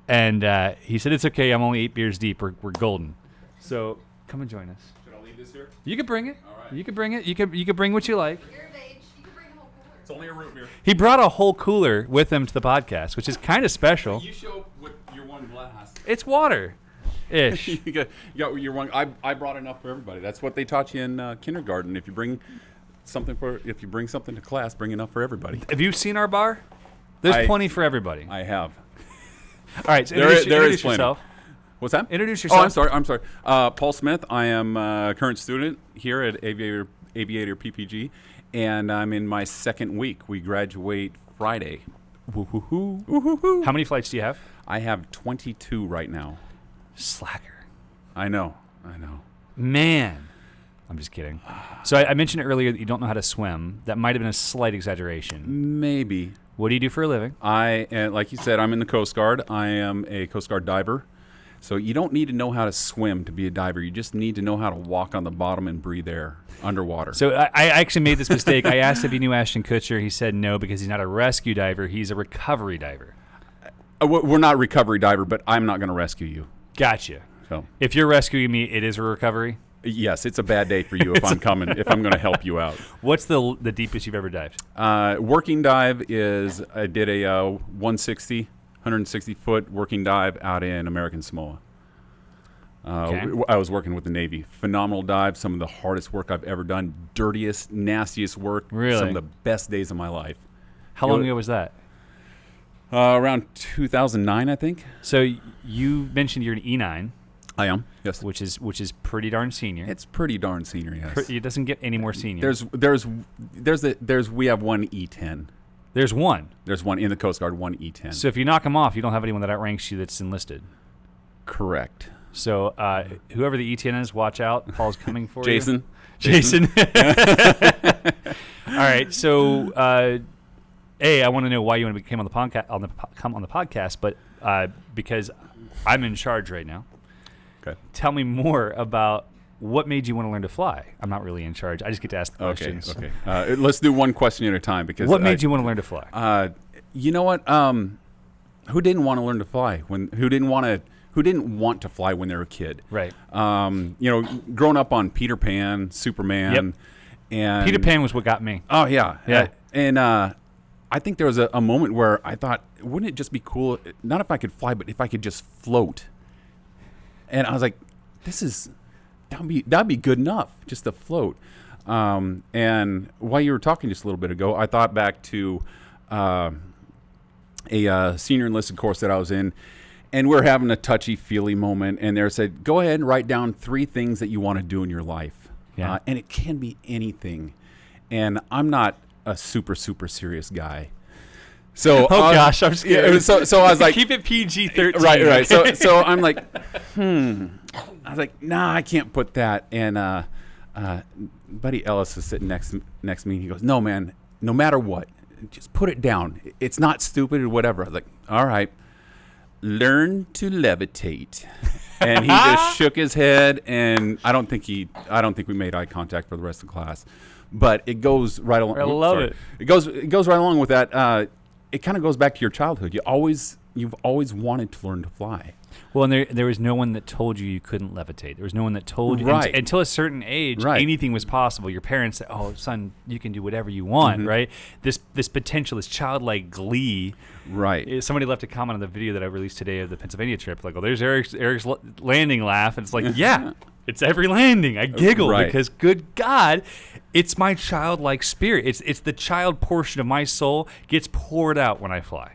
And he said, it's okay. I'm only 8 beers deep. We're golden. So come and join us. Should I leave this here? You can bring it. All right. You can bring it. You can bring what you like. You're of age. You can bring a whole cooler. It's only a root beer. He brought a whole cooler with him to the podcast, which is kind of special. You show up with your one glass. It's water. Ish. you got your one. I brought enough for everybody. That's what they taught you in kindergarten. If you bring something to class, bring enough for everybody. Have you seen our bar? There's plenty for everybody. I have. All right, so There is introduce plenty. yourself. What's that? Introduce yourself. Oh, I'm sorry. Paul Smith. I am a current student here at Aviator PPG, and I'm in my second week. We graduate Friday. Woo-hoo-hoo. How many flights do you have? I have 22 right now. Slacker. I know. Man. I'm just kidding. So I mentioned earlier that you don't know how to swim. That might have been a slight exaggeration. Maybe. What do you do for a living? Like you said, I'm in the Coast Guard. I am a Coast Guard diver. So you don't need to know how to swim to be a diver. You just need to know how to walk on the bottom and breathe air underwater. So I actually made this mistake. I asked if he knew Ashton Kutcher. He said no because he's not a rescue diver. He's a recovery diver. We're not a recovery diver, but I'm not going to rescue you. Gotcha. So if you're rescuing me, it is a recovery? yes, it's a bad day for you if I'm going to help you out. What's the deepest you've ever dived? Working dive is I did a 160 foot working dive out in American Samoa. Okay. I was working with the Navy. Phenomenal dive. Some of the hardest work I've ever done. Dirtiest, nastiest work. Really? Some of the best days of my life. How long ago was that? Around 2009, I think. So you mentioned you're an E9, I am. Yes. which is pretty darn senior. It's pretty darn senior. Yes. It doesn't get any more senior. We have one E10. There's one. There's one in the Coast Guard, one E10. So if you knock them off, you don't have anyone that outranks you that's enlisted. Correct. So whoever the ETN is, watch out. Paul's coming for Jason. you. Jason. All right. So, I want to know why you want to come on the podcast, but because I'm in charge right now. Okay. Tell me more about what made you want to learn to fly. I'm not really in charge. I just get to ask the questions. Okay. Let's do one question at a time because what made you want to learn to fly? You know what? Who didn't want to learn to fly? Who didn't want to fly when they were a kid? Right. Growing up on Peter Pan, Superman, and Peter Pan was what got me. Oh yeah. Yeah. And I think there was a moment where I thought, wouldn't it just be cool? Not if I could fly, but if I could just float. And I was like, that'd be good enough just to float. And while you were talking just a little bit ago, I thought back to a senior enlisted course that I was in, and we're having a touchy-feely moment, and they said, go ahead and write down 3 things that you want to do in your life. Yeah. And it can be anything. And I'm not a super, super serious guy. So gosh, I'm scared. Yeah, so I was like, keep it PG-13. Right. So I'm like, I was like, nah, I can't put that. And Buddy Ellis was sitting next to me. He goes, no, man, no matter what, just put it down. It's not stupid or whatever. I was like, all right, learn to levitate. And he just shook his head, and I don't think we made eye contact for the rest of the class. But it goes right along. I love it. It goes right along with that. It kind of goes back to your childhood. You've always wanted to learn to fly. Well, and there was no one that told you couldn't levitate. There was no one that told you Right. until a certain age, Right. anything was possible. Your parents said, "Oh, son, you can do whatever you want." Right? This potential, this childlike glee. Right. Somebody left a comment on the video that I released today of the Pennsylvania trip, like, "Oh, there's Eric's landing laugh," and it's like, yeah, it's every landing. I giggle Right. because, good God, it's my childlike spirit. It's the child portion of my soul gets poured out when I fly.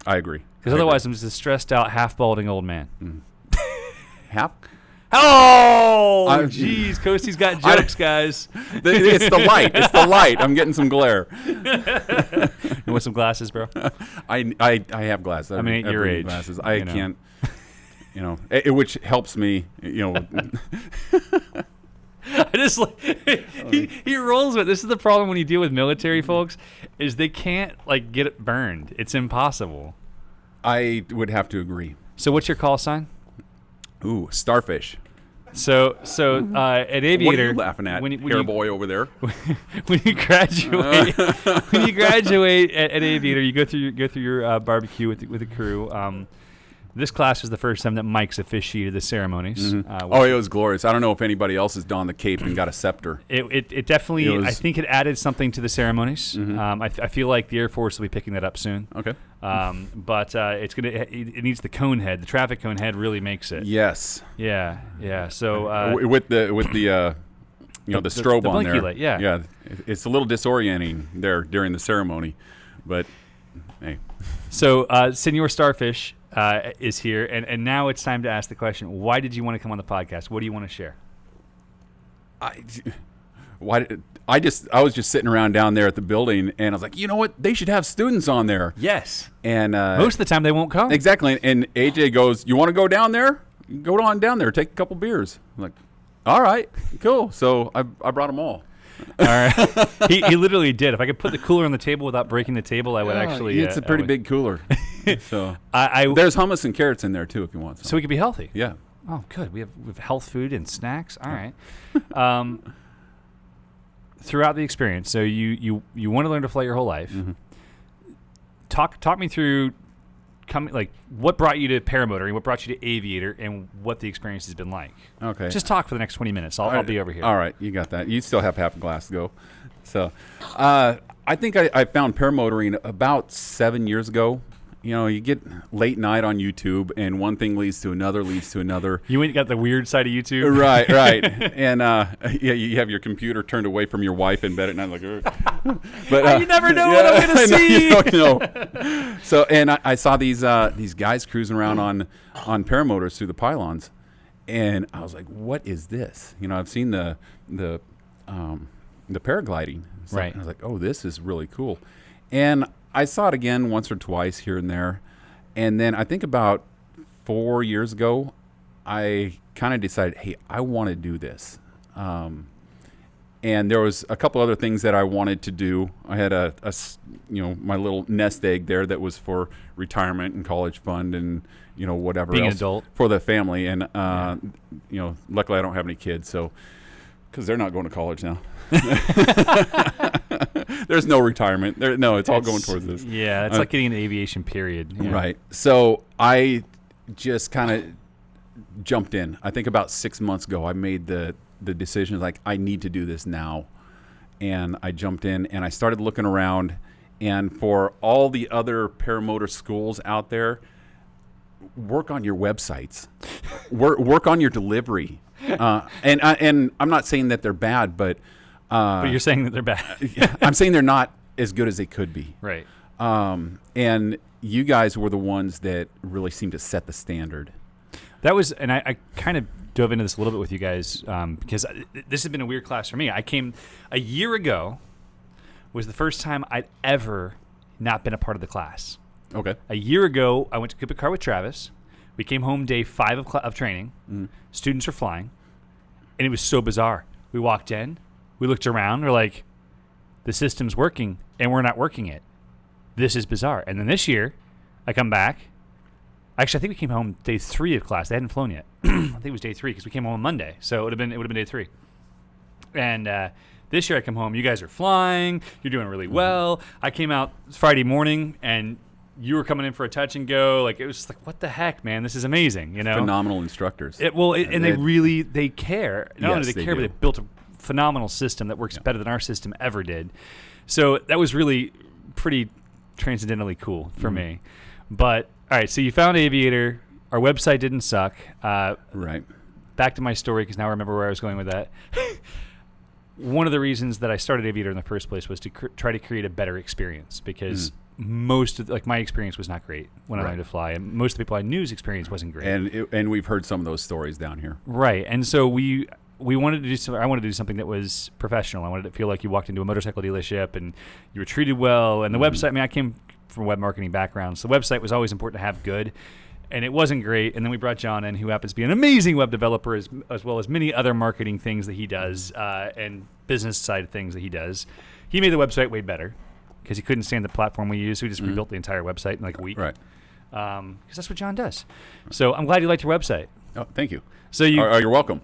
I agree. Because otherwise, I'm just a stressed out, half balding old man. Half. Oh, jeez, Costy's got jokes, guys. It's the light. It's the light. I'm getting some glare. You want some glasses, bro? I have glasses. I mean, at your age, glasses. I you know. can't. Which helps me. I just like he rolls with. This is the problem when you deal with military folks, is they can't like get it burned. It's impossible. I would have to agree. So, what's your call sign? Ooh, starfish. So at Aviator, What are you laughing at, when hair boy over there? when you graduate, at Aviator, you go through your barbecue with the crew. This class was the first time that Mike's officiated the ceremonies. It was glorious. I don't know if anybody else has donned the cape and got a scepter. It definitely, I think it added something to the ceremonies. I feel like the Air Force will be picking that up soon. Okay. But it needs the cone head. The traffic cone head really makes it. Yes. Yeah. So With the strobe the on blinky there. light, yeah. Yeah. It's a little disorienting there during the ceremony, but hey. So Senor Starfish is here, and now it's time to ask the question: why did you want to come on the podcast? What do you want to share? I was just sitting around down there at the building, and I was like, you know what? They should have students on there. Yes. And most of the time they won't come. Exactly. And AJ goes, "You want to go down there? Go on down there. Take a couple beers." I'm like, "All right, cool." So I brought them all. All right. He literally did. If I could put the cooler on the table without breaking the table, I would actually. It's a pretty big cooler. So I there's hummus and carrots in there too if you want some. so we could be healthy. Yeah. Oh, good. We have health food and snacks. All right. Throughout the experience, so you want to learn to fly your whole life. Talk me through what brought you to paramotoring, what brought you to Aviator, and what the experience has been like. Okay. Just talk for the next 20 minutes. I'll be over here. All right, you got that. You still have half a glass to go. So, I think I found paramotoring about 7 years ago. You get late night on YouTube, and one thing leads to another, You went and got the weird side of YouTube. Right. And you have your computer turned away from your wife in bed at night, like. But you never know what I'm gonna see. You don't know. So, and I saw these guys cruising around on paramotors through the pylons, and I was like, "What is this?" I've seen the paragliding, Right. And I was like, "Oh, this is really cool," and I saw it again once or twice here and there, and then I think about 4 years ago, I kind of decided, hey, I want to do this. And there was a couple other things that I wanted to do. I had my little nest egg there that was for retirement and college fund and, whatever Being an else adult. for the family. And, luckily I don't have any kids, so, because they're not going to college now. There's no retirement. It's all going towards this. Yeah, it's like getting an aviation period. Yeah. Right. So I just kind of jumped in. I think about 6 months ago, I made the decision, like, I need to do this now. And I jumped in and I started looking around. And for all the other paramotor schools out there, work on your websites, work on your delivery. And I'm not saying that they're bad, but you're saying that they're bad. I'm saying they're not as good as they could be. Right. And you guys were the ones that really seemed to set the standard. That was, and I kind of dove into this a little bit with you guys because this has been a weird class for me. I came a year ago, was the first time I'd ever not been a part of the class. Okay. A year ago, I went to Cooper Car with Travis. We came home day 5 of training. Students are flying, and it was so bizarre. We walked in, we looked around, we're like, the system's working, and we're not working it. This is bizarre. And then this year, I come back. Actually, I think we came home day 3 of class. They hadn't flown yet. I think it was day 3 because we came home on Monday, so it would have been day 3. And this year I come home, you guys are flying, you're doing really well. I came out Friday morning, and you were coming in for a touch and go. Like, it was just like, what the heck, man? This is amazing, Phenomenal instructors. And they care. Not only do they care, but do. they built a phenomenal system that works better than our system ever did. So that was really pretty transcendentally cool for me. But all right, so you found Aviator. Our website didn't suck. Right. Back to my story, because now I remember where I was going with that. One of the reasons that I started Aviator in the first place was to try to create a better experience, because most of my experience was not great when I learned to fly, and most of the people I knew's experience wasn't great. And we've heard some of those stories down here. Right, and so we wanted to do something. I wanted to do something that was professional. I wanted it to feel like you walked into a motorcycle dealership and you were treated well. And the website, I mean, I came from a web marketing background, so the website was always important to have good. And it wasn't great. And then we brought John in, who happens to be an amazing web developer, as well as many other marketing things that he does and business side things that he does. He made the website way better because he couldn't stand the platform we used. So we just rebuilt the entire website in like a week. Right. Because that's what John does. So I'm glad you liked your website. Oh, thank you. So you're welcome.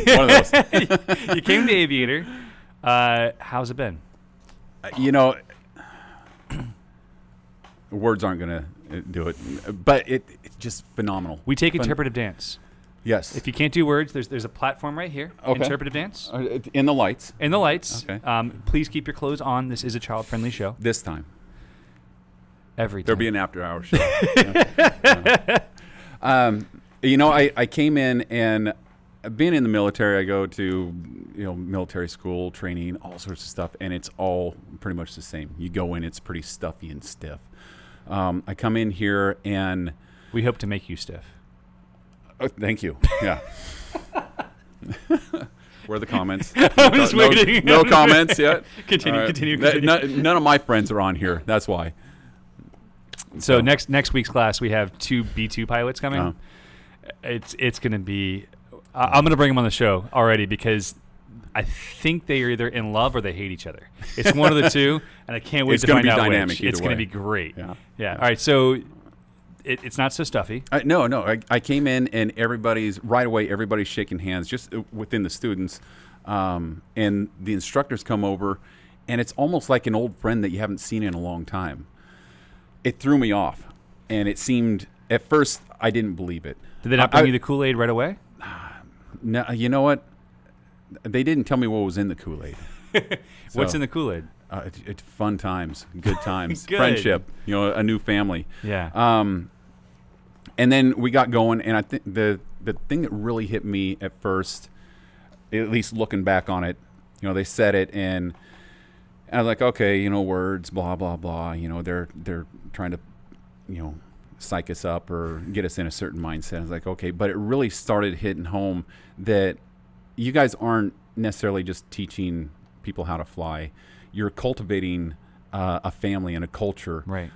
One of those. You came to Aviator. How's it been? Words aren't going to do it, but it's just phenomenal. We take interpretive dance. Yes. If you can't do words, there's a platform right here. Okay. Interpretive dance. In the lights. In the lights. Okay. Please keep your clothes on. This is a child-friendly show. This time. Every time. There'll be an after-hour show. I came in, and being in the military, I go to military school training, all sorts of stuff, and it's all pretty much the same. You go in, it's pretty stuffy and stiff. I come in here, and we hope to make you stiff. Thank you. Yeah. Where are the comments? I was waiting. No comments yet. Continue. None of my friends are on here. That's why. So next week's class, we have 2 B2 pilots coming. It's going to be. I'm going to bring them on the show already because I think they are either in love or they hate each other. It's one of the two, and I can't wait to find out which. It's going to be great. Yeah. All right. So it's not so stuffy. No. I came in, and everybody's shaking hands just within the students, and the instructors come over, and it's almost like an old friend that you haven't seen in a long time. It threw me off, and it seemed at first I didn't believe it. Did they not bring you the Kool-Aid right away? No, you know what? They didn't tell me what was in the Kool-Aid. What's in the Kool-Aid? It's fun times, good times, Good. friendship. A new family. Yeah. And then we got going, and I think the thing that really hit me at first, at least looking back on it, they said it, and I was like, okay, words, blah blah blah. They're trying to, psych us up or get us in a certain mindset. I was like, okay, but it really started hitting home that you guys aren't necessarily just teaching people how to fly. You're cultivating a family and a culture. Right.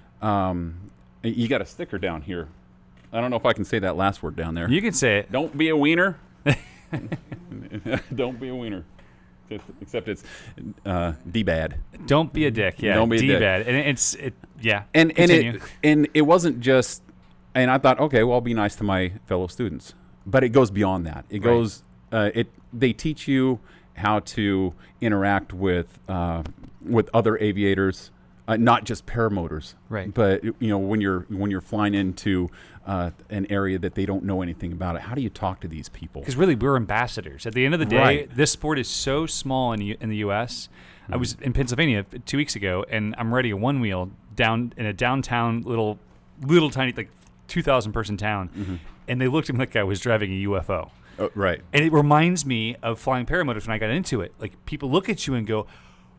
You got a sticker down here I don't know if I can say that last word down there. You can say it. Don't be a wiener. Don't be a wiener. Except it's D-bad. Don't be a dick. Yeah, Don't be a dick. D-bad. And yeah. And Continue. it wasn't just. And I thought, okay, well, I'll be nice to my fellow students. But it goes beyond that. It goes. They teach you how to interact with other aviators, not just paramotors. Right. But when you're flying into an area that they don't know anything about it, how do you talk to these people? Because really, we're ambassadors. At the end of the day, Right. this sport is so small in the U.S. I was in Pennsylvania 2 weeks ago, and I'm riding a one wheel down in a downtown little tiny 2,000 person town, and they looked at me like I was driving a UFO. Oh, right. And it reminds me of flying paramotors when I got into it. Like, people look at you and go,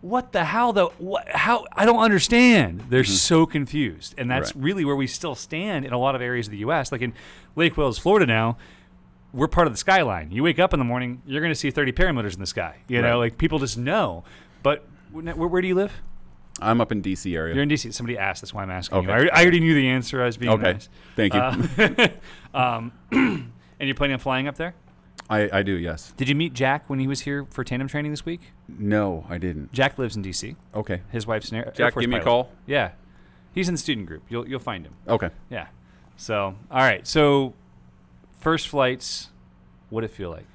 "What the hell? How? I don't understand." They're so confused, and that's Right. really where we still stand in a lot of areas of the U.S. Like in Lake Wales, Florida, now we're part of the skyline. You wake up in the morning, you're going to see 30 paramotors in the sky. You know, Right. like people just know. But where do you live? I'm up in D.C. area. You're in D.C. Somebody asked. That's why I'm asking you. Okay. I already knew the answer. I was being Okay. nice. Thank you. And you're planning on flying up there? I do, yes. Did you meet Jack when he was here for tandem training this week? No, I didn't. Jack lives in D.C. Okay. His wife's an Air Jack, Force give me a pilot. call. Yeah, he's in the student group. You'll find him. Okay. Yeah. So all right. So first flights, what did it feel like?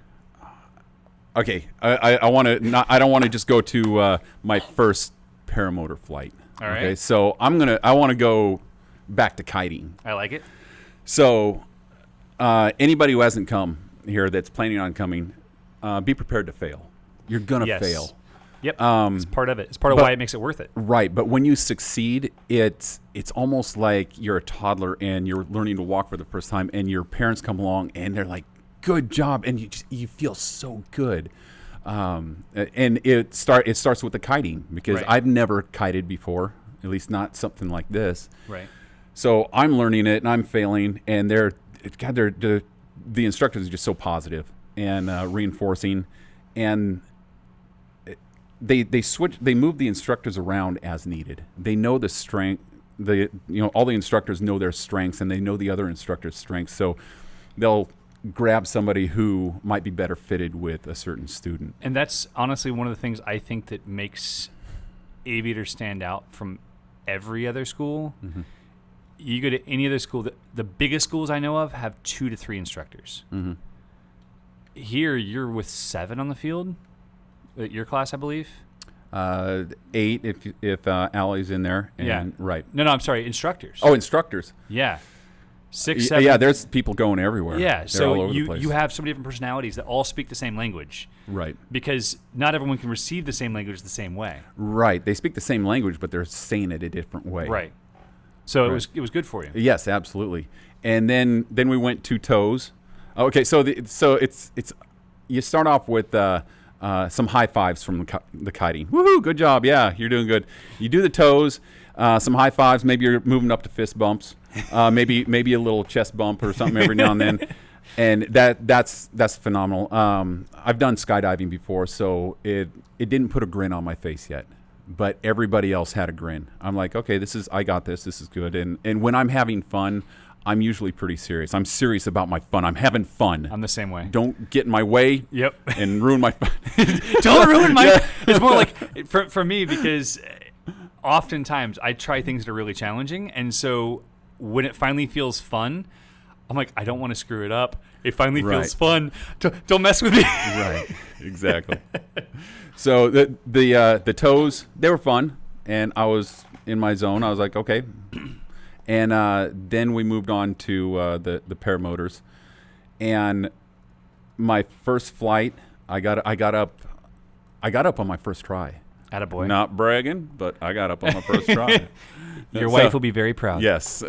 Okay. I want to not. I don't want to just go to my first paramotor flight. All right. Okay. So I want to go back to kiting. I like it. So anybody who hasn't come here that's planning on coming, be prepared to fail. You're gonna Yes. fail. Yep. It's part of it. It's part of but- why it makes it worth it. Right, but when you succeed, it's almost like you're a toddler and you're learning to walk for the first time, and your parents come along and they're like, "Good job," and you feel so good. And it starts with the kiting, because Right. I've never kited before, at least not something like this. Right. So I'm learning it and I'm failing, and the instructors are just so positive and reinforcing, and they move the instructors around as needed. They know the strength. All the instructors know their strengths, and they know the other instructors' strengths. So they'll grab somebody who might be better fitted with a certain student. And that's honestly one of the things I think that makes Aviator stand out from every other school. Mm-hmm. You go to any other school, the biggest schools I know of have 2 to 3 instructors. Mm-hmm. Here, you're with 7 on the field. At your class, I believe. 8 if Allie's in there. And, Yeah. Right. No, I'm sorry, instructors. Oh, instructors. Yeah. 6, 7. Yeah, there's people going everywhere. Yeah, They're so all over the place. you have so many different personalities that all speak the same language, Right. because not everyone can receive the same language the same way. Right. They speak the same language, but they're saying it a different way. Right. So Right. it was good for you. Yes, absolutely. And then we went 2 toes. Okay, so it's you start off with some high fives from the kiting. Woohoo! Good job. Yeah, you're doing good. You do the toes, some high fives. Maybe you're moving up to fist bumps. Maybe a little chest bump or something every now and then. And that's phenomenal. I've done skydiving before, so it didn't put a grin on my face yet. But everybody else had a grin. I'm like, okay, I got this. This is good. And when I'm having fun, I'm usually pretty serious. I'm serious about my fun. I'm having fun. I'm the same way. Don't get in my way. Yep. And ruin my fun. Don't ruin my. Yeah. It's more like for me, because oftentimes I try things that are really challenging, and so when it finally feels fun, I'm like, I don't want to screw it up. It finally feels fun. Don't mess with me. Right. Exactly. So the toes, they were fun, and I was in my zone. I was like, okay. And then we moved on to the paramotors, and my first flight, I got up on my first try. Attaboy. Not bragging, but I got up on my first try. Your wife will be very proud. Yes.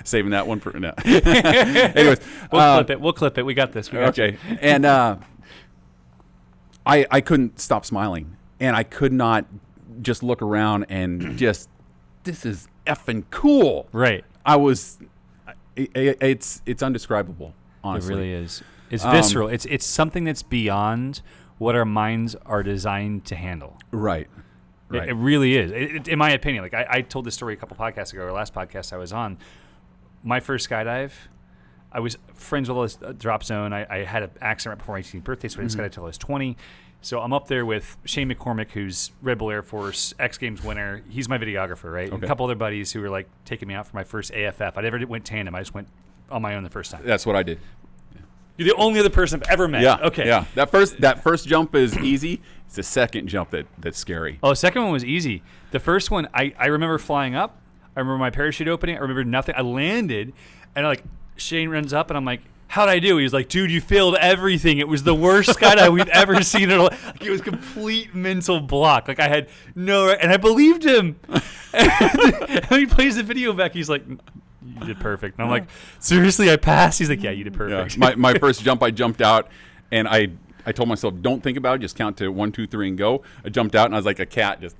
Saving that one for now. Anyways, We'll clip it. We got this. We got okay. And I couldn't stop smiling, and I could not just look around and just, this is effing cool. you. Right. I was, it's indescribable, honestly. It really is. It's visceral. It's something that's beyond what our minds are designed to handle. Right. It really is. In my opinion, like I told this story a couple podcasts ago, or last podcast I was on. my first skydive, I was friends with all this drop zone. I had an accident right before my 18th birthday, so I didn't skydive until I was 20. So I'm up there with Shane McCormick, who's Red Bull Air Force X Games winner. He's my videographer, right? And a couple other buddies who were like taking me out for my first AFF. I never went tandem. I just went on my own the first time. That's what I did. You're the only other person I've ever met. Yeah. Okay. Yeah. That first jump is easy. It's the second jump that's scary. Oh, the second one was easy. The first one, I remember flying up. I remember my parachute opening. I remember nothing. I landed, and Shane runs up, and I'm like, how'd I do? He's like, dude, you failed everything. It was the worst skydive we've ever seen. It was complete mental block. I had and I believed him. And he plays the video back. He's like, you did perfect. And I'm like, seriously, I passed? He's like, yeah, you did perfect. Yeah. My first jump, I jumped out, and I told myself, don't think about it. Just count to 1, 2, 3, and go. I jumped out, and I was like a cat, just.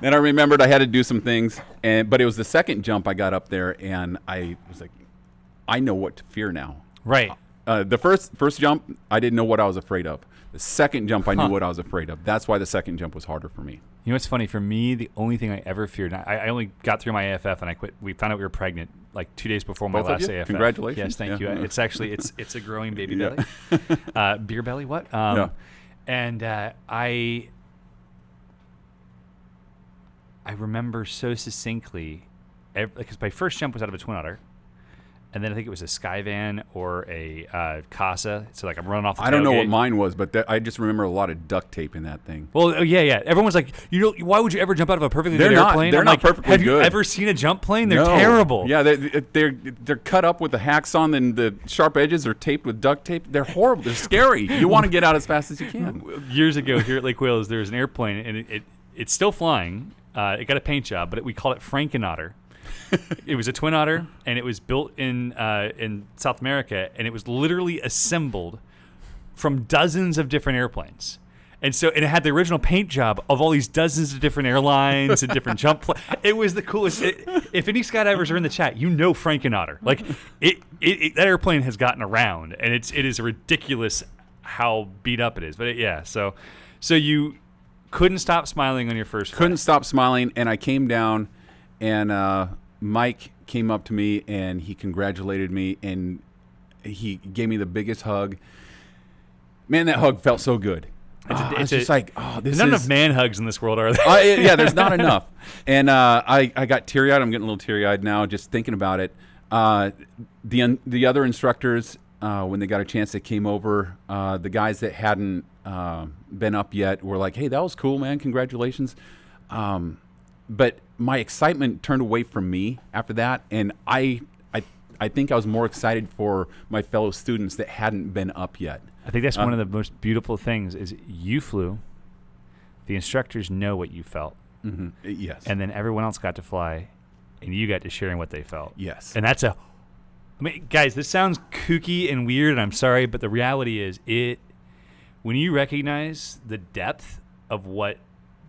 Then I remembered I had to do some things, but it was the second jump I got up there, and I was like, I know what to fear now. Right. The first jump, I didn't know what I was afraid of. The second jump, I knew what I was afraid of. That's why the second jump was harder for me. You know what's funny? For me, the only thing I ever feared, I only got through my AFF and I quit. We found out we were pregnant 2 days before my Both of last you? AFF. Congratulations. Yes, thank you. It's actually, it's a growing baby Yeah. belly. Beer belly, what? Yeah. And I remember so succinctly, because my first jump was out of a Twin Otter. And then I think it was a Skyvan or a Casa. So I'm running off the I don't know tailgate. what mine was, but I just remember a lot of duct tape in that thing. Well, yeah. Everyone's like, why would you ever jump out of a perfectly They're good not- airplane? they're I'm not like, perfectly have you good. ever seen a jump plane? They're No. terrible. Yeah, they're cut up with the hacks on, and the sharp edges are taped with duct tape. They're horrible. They're scary. You want to get out as fast as you can. Years ago here at Lake Wales, there was an airplane, and it's still flying. It got a paint job, but we called it Frankenotter. It was a Twin Otter, and it was built in South America, and it was literally assembled from dozens of different airplanes. And it had the original paint job of all these dozens of different airlines and different jump planes. It was the coolest. If any skydivers are in the chat, Frankenotter. That airplane has gotten around, and it is ridiculous how beat up it is. But so you couldn't stop smiling on your first flight. Couldn't stop smiling, and I came down, and Mike came up to me, and he congratulated me, and he gave me the biggest hug. Man, that hug felt so good. It's just like, this there's not is... enough man hugs in this world, are there? Yeah, there's not enough. And I got teary-eyed. I'm getting a little teary-eyed now just thinking about it. The other instructors, when they got a chance, they came over. The guys that hadn't been up yet were like, hey, that was cool, man. Congratulations. But my excitement turned away from me after that, and I think I was more excited for my fellow students that hadn't been up yet. I think that's one of the most beautiful things is you flew. The instructors know what you felt. Mm-hmm. Yes. And then everyone else got to fly, and you got to share in what they felt. Yes. And that's guys, this sounds kooky and weird, and I'm sorry, but the reality is when you recognize the depth of what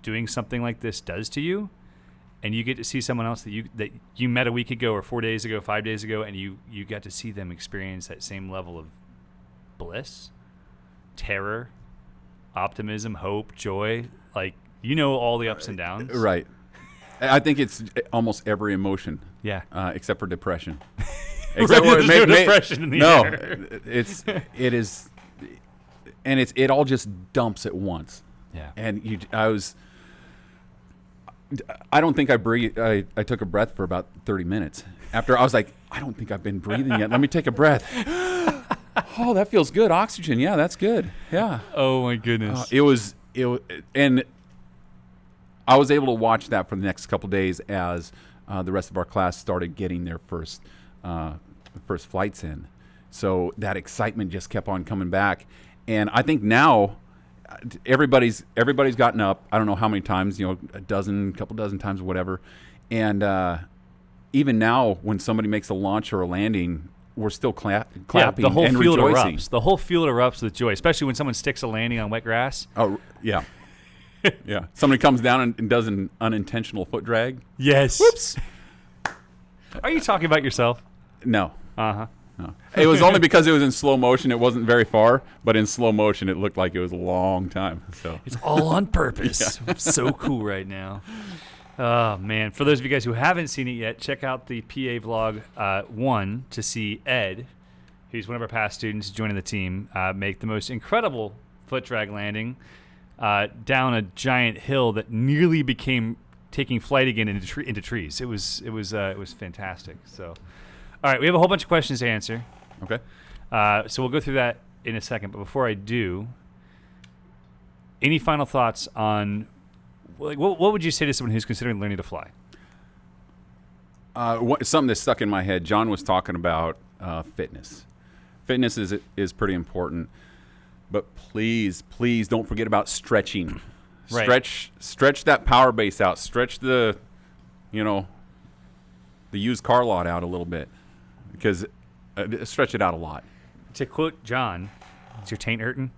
doing something like this does to you, and you get to see someone else that you met a week ago or 4 days ago, 5 days ago, and you got to see them experience that same level of bliss, terror, optimism, hope, joy, all the ups and downs. Right. I think it's almost every emotion. Yeah. Except for depression. Except there's no depression in the air. It is, and it all just dumps at once. Yeah. And I don't think I breathed. I took a breath for about 30 minutes. After I was like, I don't think I've been breathing yet. Let me take a breath. Oh, that feels good. Oxygen. Yeah, that's good. Yeah. Oh my goodness. It was, and I was able to watch that for the next couple of days as the rest of our class started getting their first flights in. So that excitement just kept on coming back, and I think now everybody's gotten up. I don't know how many times, a couple dozen times, or whatever. And even now, when somebody makes a launch or a landing, we're still clapping the whole and field rejoicing. erupts. The whole field erupts with joy, especially when someone sticks a landing on wet grass. Oh, yeah. Yeah. Somebody comes down and does an unintentional foot drag. Yes. Whoops. Are you talking about yourself? No. Uh-huh. No. It was only because it was in slow motion. It wasn't very far, but in slow motion, it looked like it was a long time. So It's all on purpose. I'm so cool right now. Oh, man. For those of you guys who haven't seen it yet, check out the PA Vlog 1 to see Ed, who's one of our past students joining the team, make the most incredible foot drag landing down a giant hill that nearly became taking flight again into trees. It was fantastic. So, all right, we have a whole bunch of questions to answer. Okay. So we'll go through that in a second. But before I do, any final thoughts on what would you say to someone who's considering learning to fly? Something that stuck in my head. John was talking about fitness. Fitness is pretty important, but please don't forget about stretching. Right. Stretch that power base out. Stretch the used car lot out a little bit, because stretch it out a lot. To quote John, is your taint hurting?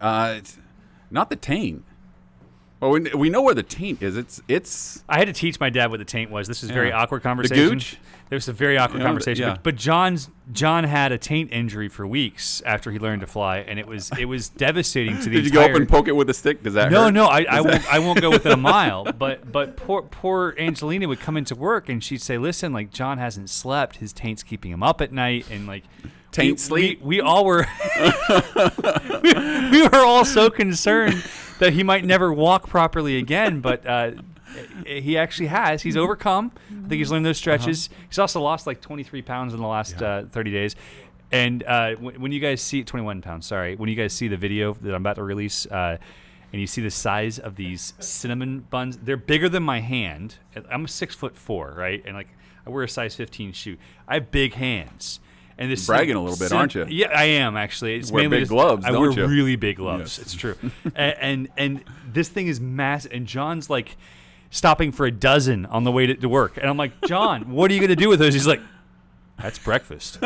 It's not the taint. Well, we know where the taint is. It's. I had to teach my dad what the taint was. This was a very awkward conversation. The gooch? There was a very awkward conversation. yeah. But John had a taint injury for weeks after he learned to fly, and it was devastating to the Did you entire... go up and poke it with a stick? Does that hurt? No, I won't go within a mile. But poor Angelina would come into work and she'd say, "Listen, like John hasn't slept. His taint's keeping him up at night, and like Taint sleep." We all were we were all so concerned that he might never walk properly again, but he actually has. He's overcome. I think he's learned those stretches. He's also lost like 23 pounds in the last 30 days. And when you guys see 21 pounds, sorry, when you guys see the video that I'm about to release, and you see the size of these cinnamon buns, they're bigger than my hand. I'm 6'4", right? And like I wear a size 15 shoe. I have big hands. And this bragging a little bit, aren't you? Yeah, I am actually. It's wear mainly big gloves, I don't wear you? really big gloves. Yes. It's true. and this thing is massive. And John's like stopping for a dozen on the way to work. And I'm like, "John, what are you going to do with those?" He's like, "That's breakfast."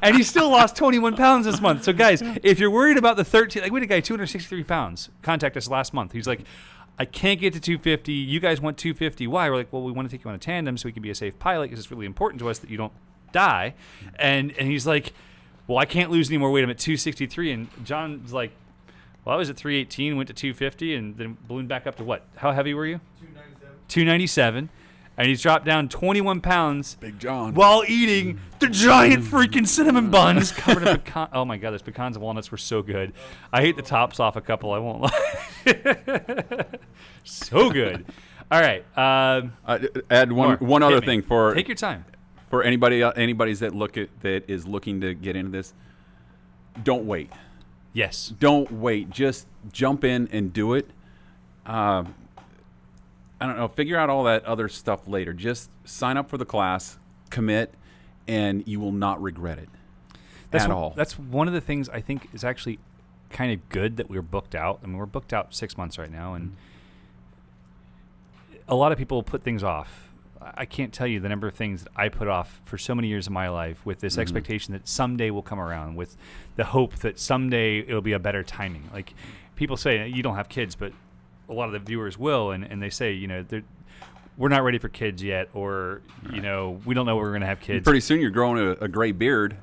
And he still lost 21 pounds this month. So guys, if you're worried about the 13, like we had a guy 263 pounds contact us last month. He's like, "I can't get to 250. You guys want 250. Why?" We're like, "Well, we want to take you on a tandem so we can be a safe pilot because it's really important to us that you don't die." And he's like, "Well, I can't lose any more weight. I'm at 263." And John's like, "Well, I was at 318, went to 250, and then ballooned back up to what? How heavy were you?" 297. And he's dropped down 21 pounds. Big John. While eating the giant freaking cinnamon buns covered in pecan. Oh my God, those pecans and walnuts were so good. I ate the tops off a couple, I won't lie. So good. All right. Add one other Hit me. thing for Take your time. For anybody's that is looking to get into this. Don't wait. Yes. Don't wait. Just jump in and do it. I don't know. Figure out all that other stuff later. Just sign up for the class, commit, and you will not regret it at all. That's one of the things I think is actually kind of good that we're booked out. I mean, we're booked out 6 months right now, and a lot of people put things off. I can't tell you the number of things that I put off for so many years of my life with this expectation that someday will come around, with the hope that someday it'll be a better timing. Like people say, you don't have kids, but a lot of the viewers will, and they say, we're not ready for kids yet, or, we don't know we're going to have kids. Pretty soon you're growing a gray beard.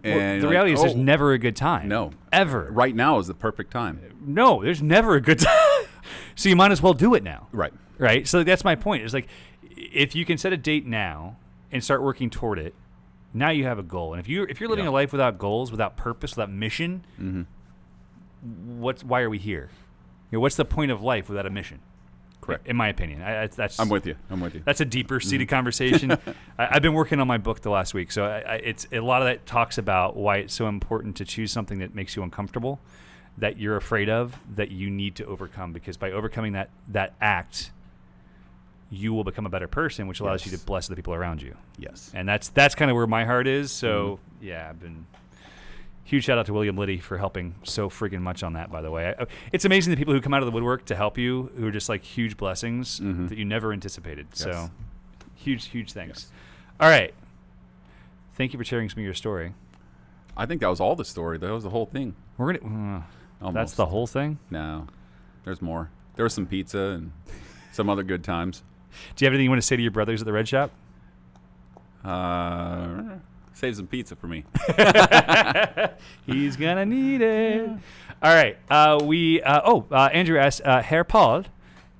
And the reality is there's never a good time. No. Ever. Right now is the perfect time. No, there's never a good time. So you might as well do it now. Right. Right? So that's my point. It's like, if you can set a date now and start working toward it, now you have a goal. And if you're living a life without goals, without purpose, without mission, why are we here? What's the point of life without a mission? Correct. In my opinion. I'm with you. That's a deeper seated conversation. I've been working on my book the last week, so it's a lot of that talks about why it's so important to choose something that makes you uncomfortable, that you're afraid of, that you need to overcome, because by overcoming that act, you will become a better person, which allows you to bless the people around you. Yes. And that's kind of where my heart is. So I've been. Huge shout out to William Liddy for helping so friggin' much on that, by the way. It's amazing the people who come out of the woodwork to help you, who are just like huge blessings that you never anticipated. Yes. So huge thanks. Yes. All right. Thank you for sharing some of your story. I think that was all the story. That was the whole thing. We're going to... That's the whole thing? No. There's more. There was some pizza and some other good times. Do you have anything you want to say to your brothers at the Red Shop? Save some pizza for me. He's gonna need it. All right. Andrew asked, Herr Paul,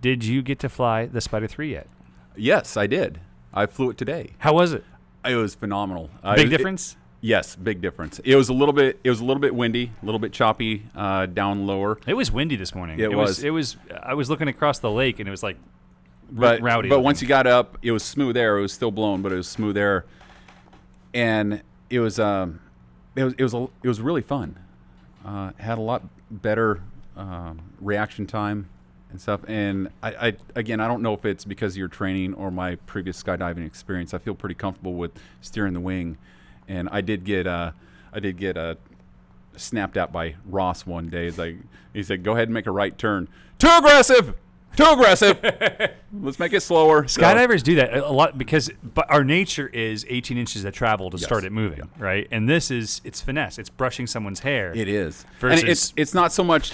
Did you get to fly the Spider 3 yet? Yes, I did. I flew it today. How was it? It was phenomenal. Big difference? Yes, big difference. It was a little bit windy, a little bit choppy down lower. It was windy this morning. It was. I was looking across the lake, and it was like But rowdy. But once you got up, it was smooth air. It was still blowing, but it was smooth air, and it was really fun. Had a lot better reaction time and stuff. And I don't know if it's because of your training or my previous skydiving experience. I feel pretty comfortable with steering the wing, and I did get snapped at by Ross one day. It's like he said, "Go ahead and make a right turn." Too aggressive. Let's make it slower. Skydivers do that a lot but our nature is 18 inches of travel to start it moving, right? And it's finesse. It's brushing someone's hair. It is. Versus, and it's not so much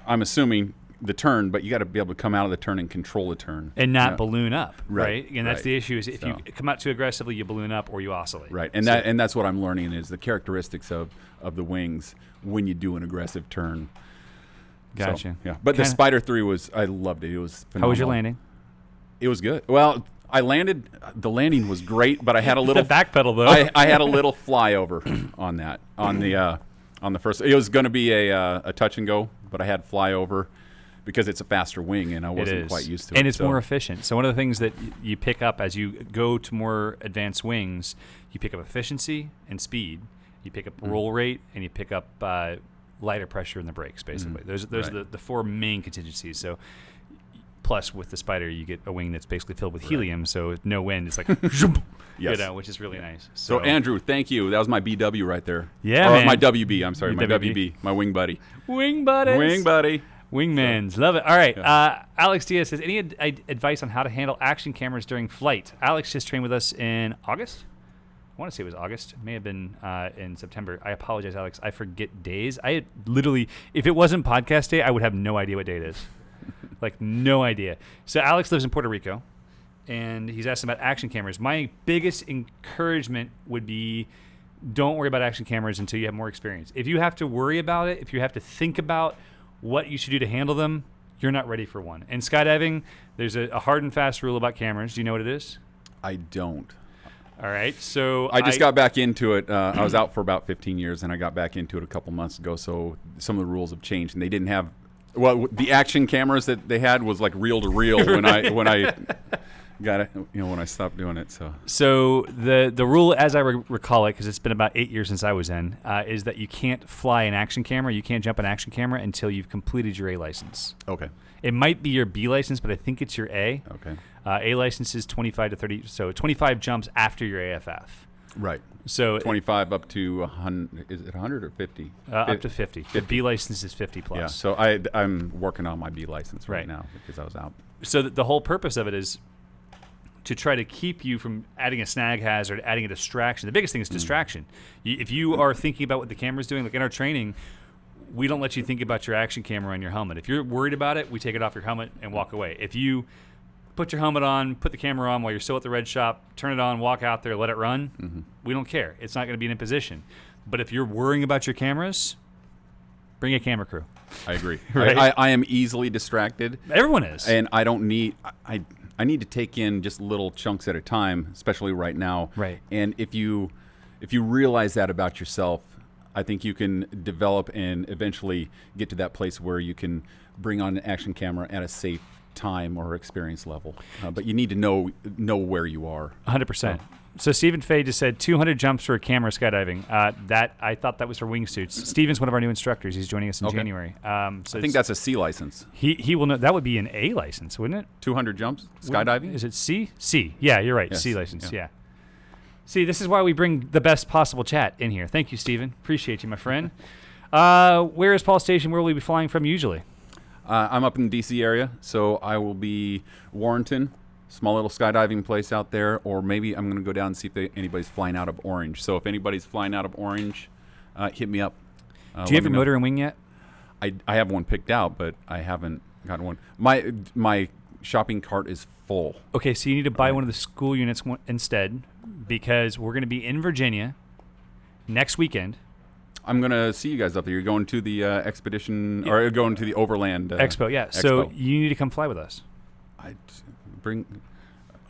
I'm assuming the turn, but you got to be able to come out of the turn and control the turn. And not balloon up, Right, And that's right. the issue is if you come out too aggressively, you balloon up or you oscillate. Right, and that's what I'm learning is the characteristics of the wings when you do an aggressive turn. Gotcha. So, yeah, but the Spider 3 I loved it. It was phenomenal. How was your landing? It was good. Well, the landing was great, but I had a little The back pedal though. I had a little flyover on that on the first. It was going to be a touch and go, but I had flyover because it's a faster wing and I wasn't quite used to it. And it's more efficient. So one of the things that you pick up as you go to more advanced wings, you pick up efficiency and speed. You pick up roll rate and you pick up lighter pressure in the brakes, basically. Those are the four main contingencies. So plus with the Spider, you get a wing that's basically filled with helium, so no wind. It's like, which is really nice. So Andrew, thank you. That was my BW right there. Yeah, or man. my WB. I'm sorry, my WB. WB, my wing buddy. Wing buddies. Wing buddy. Wingmans. Love it. All right. Alex Diaz says, any advice on how to handle action cameras during flight? Alex just trained with us in August. I want to say it was August. May have been in September. I apologize, Alex. I forget days. I had literally, if it wasn't podcast day, I would have no idea what day it is. Like, no idea. So Alex lives in Puerto Rico, and he's asking about action cameras. My biggest encouragement would be don't worry about action cameras until you have more experience. If you have to worry about it, if you have to think about what you should do to handle them, you're not ready for one. In skydiving, there's a hard and fast rule about cameras. Do you know what it is? I don't. All right, so I just got back into it. I was out for about 15 years, and I got back into it a couple months ago. So some of the rules have changed, and they didn't have. Well, the action cameras that they had was like reel to reel when I got it. When I stopped doing it. So the rule, as I recall it, because it's been about 8 years since I was in, is that you can't fly an action camera. You can't jump an action camera until you've completed your A license. Okay. It might be your B license, but I think it's your A. Okay. A license is 25 to 30, so 25 jumps after your AFF. Right. So 25 up to 100. Is it 100 or 50? Up to 50. The B license is 50 plus. Yeah. So I'm working on my B license right now because I was out. So the whole purpose of it is to try to keep you from adding a snag hazard, adding a distraction. The biggest thing is distraction. If you are thinking about what the camera's doing, like in our training, we don't let you think about your action camera on your helmet. If you're worried about it, we take it off your helmet and walk away. If you put your helmet on, put the camera on while you're still at the red shop, turn it on, walk out there, let it run, we don't care. It's not going to be in position. But if you're worrying about your cameras, bring a camera crew. I agree. Right? I am easily distracted. Everyone is. And I don't need I need to take in just little chunks at a time, especially right now. Right. And if you realize that about yourself, I think you can develop and eventually get to that place where you can bring on an action camera at a safe time or experience level. But you need to know where you are. 100%. So Stephen Fay just said 200 jumps for a camera skydiving. That I thought that was for wingsuits. Steven's one of our new instructors. He's joining us in January. So I think that's a C license. He will know. That would be an A license, wouldn't it? 200 jumps skydiving. Is it C? C. Yeah, you're right. Yes. C license. Yeah. See, this is why we bring the best possible chat in here. Thank you, Steven. Appreciate you, my friend. Where is Paul Station? Where will we be flying from usually? I'm up in the D.C. area, so I will be Warrenton, small little skydiving place out there, or maybe I'm going to go down and see if anybody's flying out of Orange. So if anybody's flying out of Orange, hit me up. Do you have your motor and wing yet? I have one picked out, but I haven't gotten one. My shopping cart is full. Okay, so you need to buy one of the school units instead, because we're going to be in Virginia next weekend. I'm gonna see you guys up there. You're going to the expedition, or going to the Overland Expo. Yeah. So Expo. you need to come fly with us. I bring.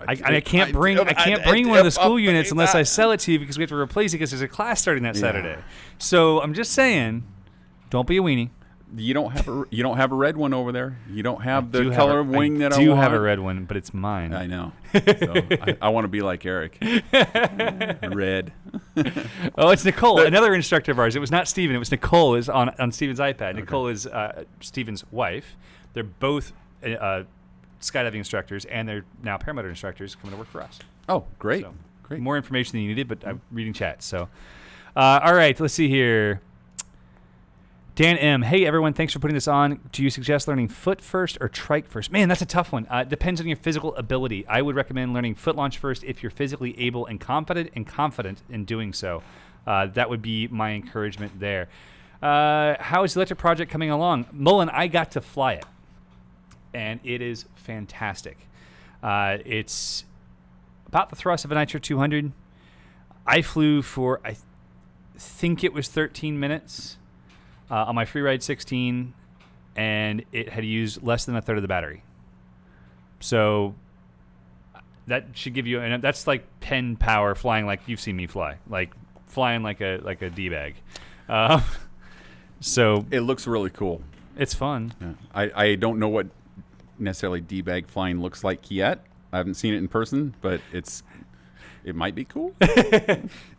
I can't bring one of the school units unless I sell it to you because we have to replace it because there's a class starting that Saturday. So I'm just saying, don't be a weenie. You don't have a red one over there. You don't have the color of wing that I want. do have a red one, but it's mine. I know. So I want to be like Eric. Red. Oh, it's Nicole, another instructor of ours. It was not Steven. It was Nicole. Is on Steven's iPad. Okay. Nicole is Steven's wife. They're both skydiving instructors, and they're now paramotor instructors coming to work for us. Oh, great. So, great. More information than you needed, but I'm reading chat. So, all right, let's see here. Dan M. Hey, everyone. Thanks for putting this on. Do you suggest learning foot first or trike first? Man, that's a tough one. Depends on your physical ability. I would recommend learning foot launch first if you're physically able and confident in doing so. That would be my encouragement there. How is the electric project coming along? Mullen, I got to fly it, and it is fantastic. It's about the thrust of a Nitro 200. I flew for, I think it was 13 minutes. On my Freeride 16, and it had used less than a third of the battery. So that should give you, and that's like pen power flying like you've seen me fly, like flying like a D-bag. So it looks really cool. It's fun. Yeah. I don't know what necessarily D-bag flying looks like yet. I haven't seen it in person, but it might be cool.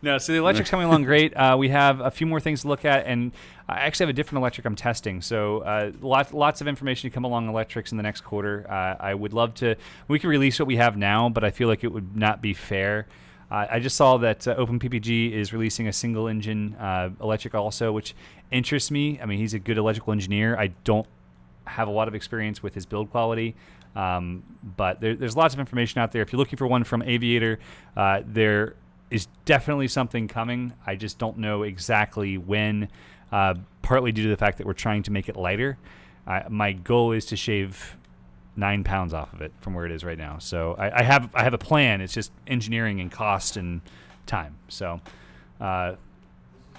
No, so the electric's coming along great. We have a few more things to look at, and I actually have a different electric I'm testing. So lots of information to come along electrics in the next quarter. I would love to. We can release what we have now, but I feel like it would not be fair. I just saw that OpenPPG is releasing a single engine electric also, which interests me. I mean, he's a good electrical engineer. I don't have a lot of experience with his build quality. But there's lots of information out there. If you're looking for one from Aviator, there is definitely something coming. I just don't know exactly when, partly due to the fact that we're trying to make it lighter. My goal is to shave 9 pounds off of it from where it is right now. So I have a plan. It's just engineering and cost and time. So This is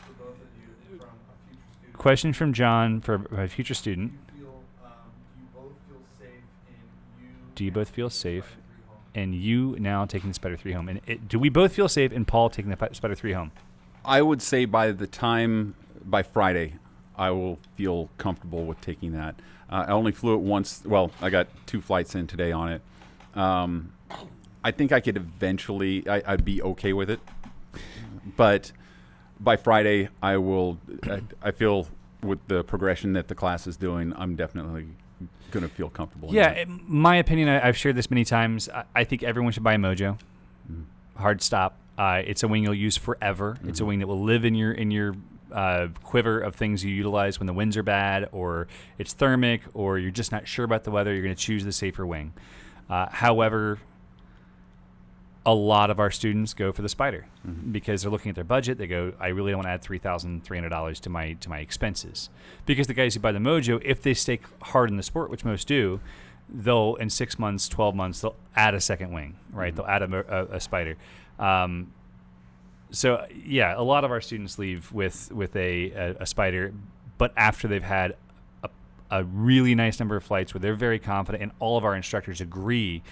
for both of you from a future student. question from John for a future student. Do you both feel safe in Do you you both feel safe in you now taking the Spider 3 home? And do we both feel safe in Paul taking the Spider 3 home? I would say by Friday, I will feel comfortable with taking that. I only flew it once. Well, I got 2 flights in today on it. I think I could eventually, I'd be okay with it. But by Friday, I feel with the progression that the class is doing, I'm definitely going to feel comfortable. Yeah, in my opinion, I've shared this many times. I think everyone should buy a Mojo. Hard stop. It's a wing you'll use forever. It's a wing that will live in your quiver of things you utilize when the winds are bad, or it's thermic, or you're just not sure about the weather. You're going to choose the safer wing. However, a lot of our students go for the Spider because they're looking at their budget. They go, I really don't want to add $3,300 to my expenses. Because the guys who buy the Mojo, if they stay hard in the sport, which most do, they'll in 6 months, 12 months, they'll add a second wing, right? They'll add a Spider. So yeah, a lot of our students leave with a Spider, but after they've had a really nice number of flights where they're very confident, and all of our instructors agree.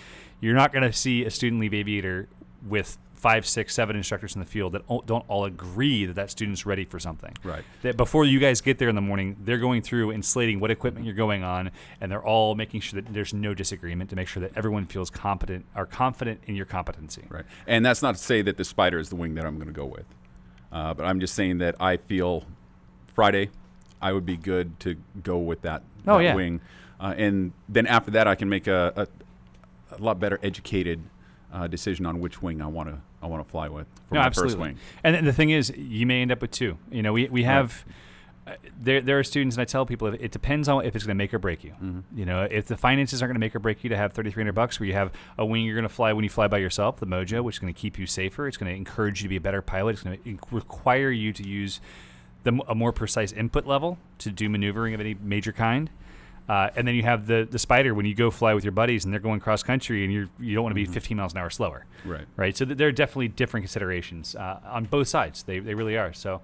You're not going to see a student leave Aviator with 5, 6, 7 instructors in the field that don't all agree that student's ready for something. Right. That before you guys get there in the morning, they're going through and slating what equipment you're going on, and they're all making sure that there's no disagreement to make sure that everyone feels confident in your competency. Right. And that's not to say that the Spider is the wing that I'm going to go with. But I'm just saying that I feel Friday I would be good to go with that wing. And then after that, I can make a lot better educated decision on which wing I want to fly with for my first wing. And the thing is, you may end up with 2. You know, we have there are students, and I tell people it depends on if it's going to make or break you. You know, if the finances aren't going to make or break you to have $3,300, where you have a wing you're going to fly when you fly by yourself, the Mojo, which is going to keep you safer. It's going to encourage you to be a better pilot. It's going to require you to use a more precise input level to do maneuvering of any major kind. And then you have the Spider when you go fly with your buddies and they're going cross country and you don't want to be 15 miles an hour slower. Right. Right. So there are definitely different considerations on both sides. They really are. So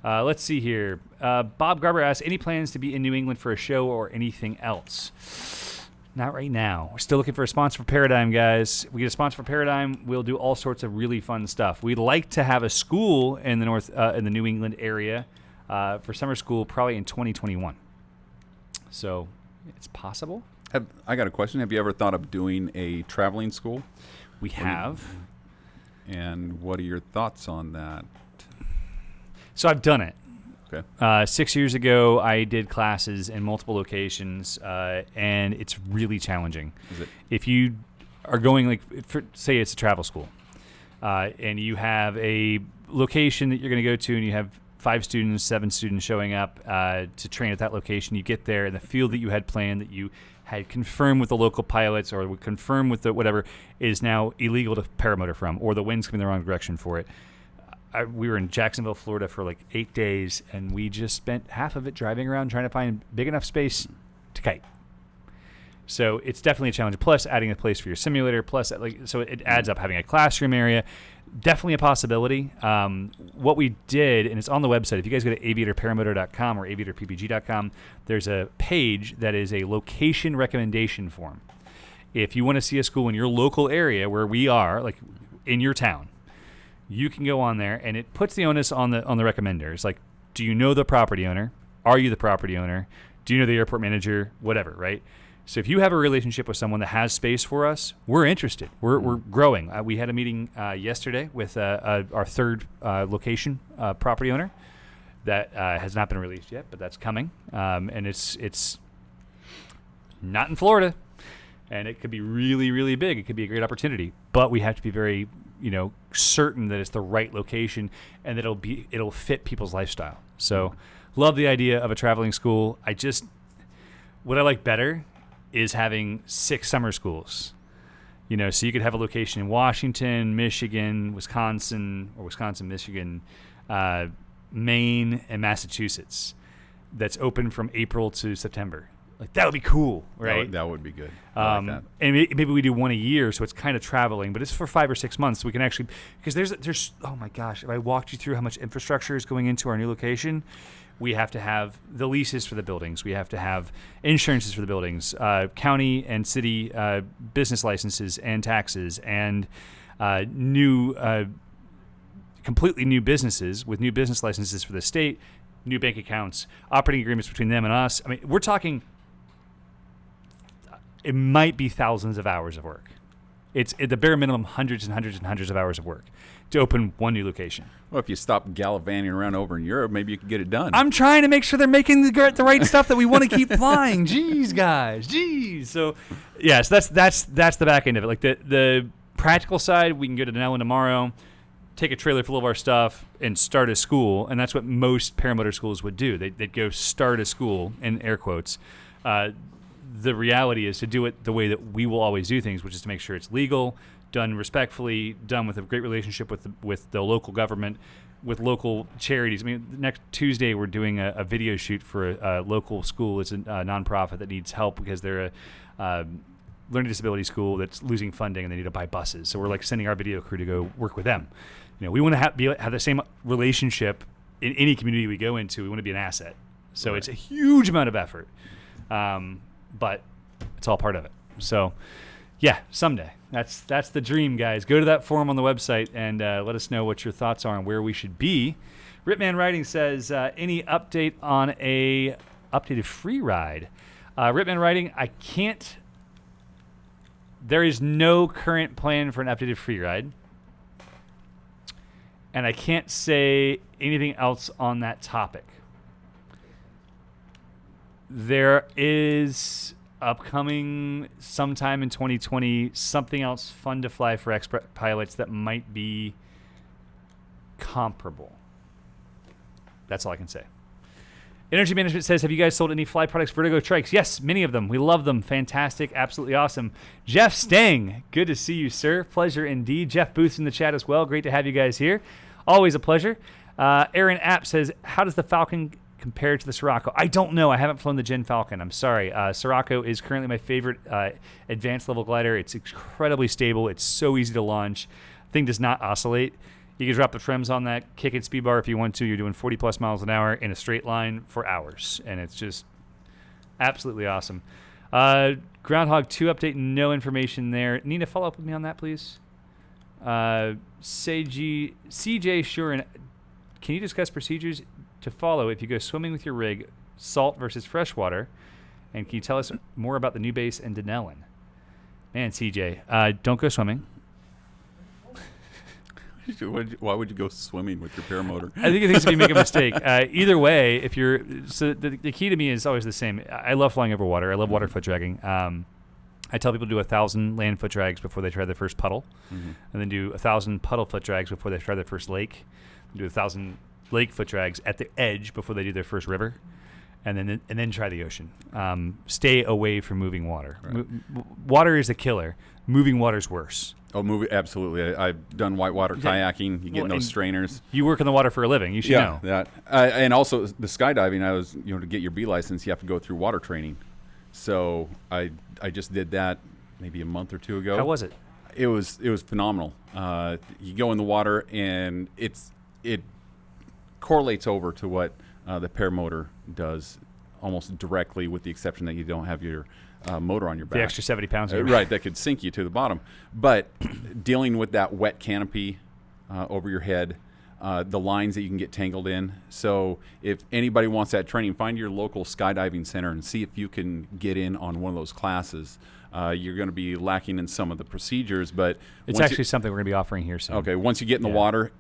Let's see here. Bob Garber asks, any plans to be in New England for a show or anything else? Not right now. We're still looking for a sponsor for Paradigm, guys. We get a sponsor for Paradigm, we'll do all sorts of really fun stuff. We'd like to have a school in the in the New England area for summer school, probably in 2021. So it's possible. I got a question. Have you ever thought of doing a traveling school? We have. And what are your thoughts on that? So I've done it. Okay. 6 years ago, I did classes in multiple locations, and it's really challenging. Is it? If you are going, say it's a travel school, and you have a location that you're going to go to, and you have 5 students, 7 students showing up to train at that location, you get there, and the field that you had planned, that you had confirmed with the local pilots or would confirm with the whatever, is now illegal to paramotor from, or the wind's coming the wrong direction for it. We were in Jacksonville, Florida for like 8 days, and we just spent half of it driving around trying to find big enough space to kite. So it's definitely a challenge. Plus, adding a place for your simulator. Plus, so it adds up. Having a classroom area, definitely a possibility. What we did, and it's on the website. If you guys go to aviatorparamotor.com or aviatorppg.com, there's a page that is a location recommendation form. If you want to see a school in your local area where we are, like in your town, you can go on there, and it puts the onus on the recommenders. Like, do you know the property owner? Are you the property owner? Do you know the airport manager? Whatever, right? So if you have a relationship with someone that has space for us, we're interested. We're growing. We had a meeting yesterday with our third location property owner that has not been released yet, but that's coming. And it's not in Florida, and it could be really, really big. It could be a great opportunity, but we have to be very certain that it's the right location and that it'll fit people's lifestyle. So love the idea of a traveling school. What I like better is having 6 summer schools. So you could have a location in Washington, Michigan, Wisconsin, Michigan, Maine, and Massachusetts that's open from April to September. Like, that would be cool, right? That would be good. I like that. And maybe we do one a year, so it's kind of traveling, but it's for 5 or 6 months. So we can actually, because there's oh my gosh, if I walked you through how much infrastructure is going into our new location, we have to have the leases for the buildings, we have to have insurances for the buildings, county and city business licenses and taxes, and completely new businesses with new business licenses for the state, new bank accounts, operating agreements between them and us. I mean, we're talking. It might be thousands of hours of work. It's at the bare minimum hundreds and hundreds and hundreds of hours of work to open one new location. Well, if you stop gallivanting around over in Europe, maybe you could get it done. I'm trying to make sure they're making the right stuff that we want to keep flying. Jeez, guys. Jeez. So, yes, that's the back end of it. Like the practical side, we can go to Denellen tomorrow, take a trailer full of our stuff, and start a school. And that's what most paramotor schools would do. They'd go start a school, in air quotes. The reality is to do it the way that we will always do things, which is to make sure it's legal, done respectfully, done with a great relationship with the local government, with local charities. I mean, next Tuesday we're doing a video shoot for a local school. It's a nonprofit that needs help because they're a learning disability school that's losing funding and they need to buy buses. So we're like sending our video crew to go work with them. We want to have the same relationship in any community we go into. We want to be an asset. So It's a huge amount of effort. But it's all part of it. So, yeah, someday. That's the dream, guys. Go to that forum on the website and let us know what your thoughts are on where we should be. Ripman Writing says, any update on a updated free ride? Ripman Writing, I can't. There is no current plan for an updated free ride. And I can't say anything else on that topic. There is upcoming sometime in 2020 something else fun to fly for expert pilots that might be comparable. That's all I can say. Energy Management says, have you guys sold any fly products, Vertigo trikes? Yes, many of them. We love them. Fantastic. Absolutely awesome. Jeff Stang, good to see you, sir. Pleasure indeed. Jeff Booth's in the chat as well. Great to have you guys here. Always a pleasure. Aaron App says, how does the Falcon compared to the Sirocco? I don't know. I haven't flown the Gen Falcon. I'm sorry. Sirocco is currently my favorite advanced level glider. It's incredibly stable. It's so easy to launch. Thing does not oscillate. You can drop the trims on that, kick it speed bar if you want to. You're doing 40 plus miles an hour in a straight line for hours, and it's just absolutely awesome. Groundhog 2 update, no information there. Nina, follow up with me on that, please. CJ Shuren, can you discuss procedures to follow if you go swimming with your rig, salt versus freshwater? And can you tell us more about the new base and Denellen? Man, CJ, don't go swimming. Why would you go swimming with your paramotor? I think it needs to be make a mistake. Either way, if you're the key to me is always the same. I love flying over water. I love water foot dragging. I tell people to do 1,000 land foot drags before they try their first puddle, and then do 1,000 puddle foot drags before they try their first lake. Do 1,000 lake foot drags at the edge before they do their first river, and then try the ocean. Stay away from moving water. Right. Water is a killer. Moving water's worse. Oh, absolutely. I've done whitewater kayaking. You get in those strainers. You work in the water for a living. You should know. That. And also the skydiving. I was, to get your B license, you have to go through water training. So I just did that maybe a month or two ago. How was it? It was phenomenal. You go in the water and it correlates over to what the paramotor does almost directly, with the exception that you don't have your motor on your back. The extra 70 pounds. Right, that could sink you to the bottom. But dealing with that wet canopy over your head, the lines that you can get tangled in. So if anybody wants that training, find your local skydiving center and see if you can get in on one of those classes. You're going to be lacking in some of the procedures, but it's actually something we're going to be offering here soon. Okay, once you get in the water,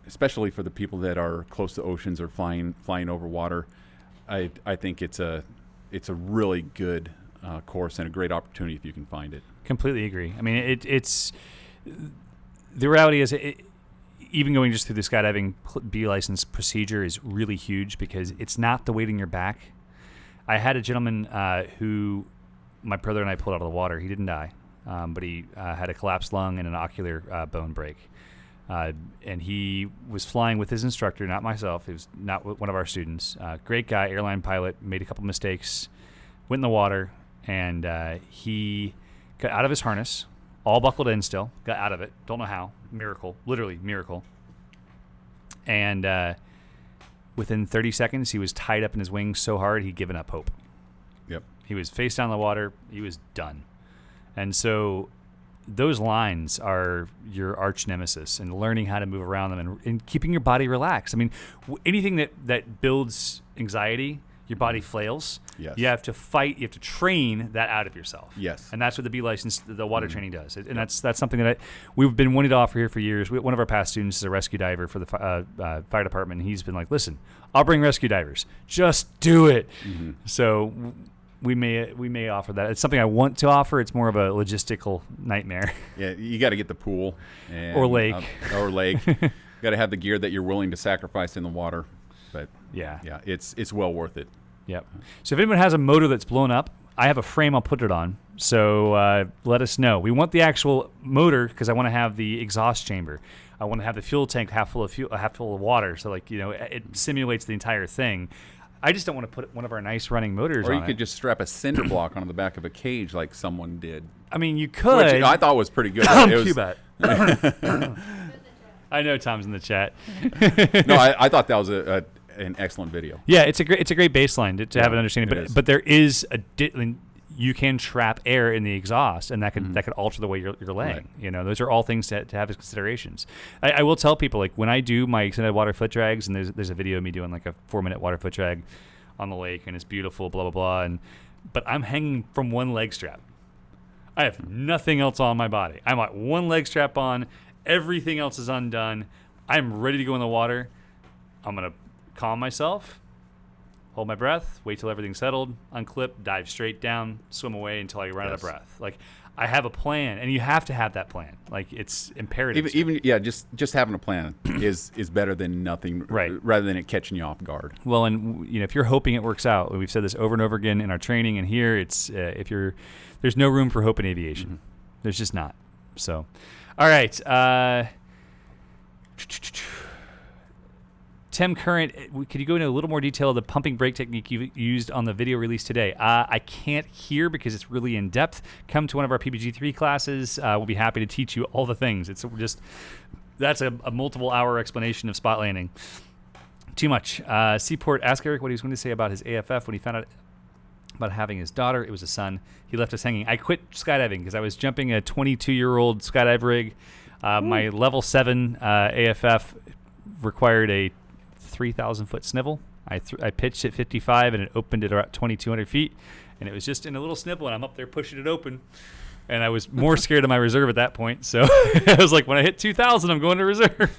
especially for the people that are close to oceans or flying over water, I think it's a really good course and a great opportunity if you can find it. Completely agree. I mean, it's the reality is even going just through the skydiving B license procedure is really huge because it's not the weight in your back. I had a gentleman who my brother and I pulled out of the water. He didn't die, but he had a collapsed lung and an ocular bone break. And he was flying with his instructor, not myself. He was not one of our students. Great guy, airline pilot, made a couple mistakes, went in the water, and he got out of his harness, all buckled in still, got out of it. Don't know how. Miracle. Literally miracle. And within 30 seconds, he was tied up in his wings so hard he'd given up hope. Yep. He was face down in the water. He was done. And so those lines are your arch nemesis, and learning how to move around them and keeping your body relaxed. I mean, anything that builds anxiety, your body flails. Yes. You have to fight. You have to train that out of yourself. Yes. And that's what the B license, the water training does. And that's something that we've been wanting to offer here for years. One of our past students is a rescue diver for the fire department, and he's been like, listen, I'll bring rescue divers. Just do it. Mm-hmm. So we may offer that. It's something I want to offer. It's more of a logistical nightmare. Yeah, you got to get the pool or lake. Got to have the gear that you're willing to sacrifice in the water. But yeah, it's well worth it. Yep. So if anyone has a motor that's blown up, I have a frame I'll put it on. So let us know. We want the actual motor because I want to have the exhaust chamber. I want to have the fuel tank half full of water. So it simulates the entire thing. I just don't want to put one of our nice running motors on it. Or you could just strap a cinder block onto the back of a cage like someone did. I mean, you could. Which I thought was pretty good. Cubat. I know Tom's in the chat. No, I thought that was an excellent video. Yeah, it's a great baseline to have an understanding. But there is you can trap air in the exhaust, and that could alter the way you're laying. Right. Those are all things to have as considerations. I will tell people, like, when I do my extended water foot drags, and there's a video of me doing like a 4-minute water foot drag on the lake, and it's beautiful, blah blah blah, but I'm hanging from one leg strap. I have nothing else on my body. I'm at one leg strap on. Everything else is undone. I'm ready to go in the water. I'm gonna calm myself, hold my breath, wait till everything's settled, unclip, dive straight down, swim away until I run out of breath. Like, I have a plan, and you have to have that plan. Like, it's imperative. Just having a plan is better than nothing, right? Rather than it catching you off guard. Well, and if you're hoping it works out, we've said this over and over again in our training, and here it's there's no room for hope in aviation. Mm-hmm. There's just not. So, all right. Tim Current, could you go into a little more detail of the pumping brake technique you used on the video release today? I can't hear because it's really in depth. Come to one of our PBG3 classes. We'll be happy to teach you all the things. It's just That's a multiple hour explanation of spot landing. Too much. Seaport asked Eric what he was going to say about his AFF when he found out about having his daughter. It was a son. He left us hanging. I quit skydiving because I was jumping a 22-year-old skydive rig. My level 7 AFF required a 3,000-foot snivel. I pitched at 55 and it opened at about 2,200 feet. And it was just in a little snivel, and I'm up there pushing it open. And I was more scared of my reserve at that point. So I was like, when I hit 2,000, I'm going to reserve.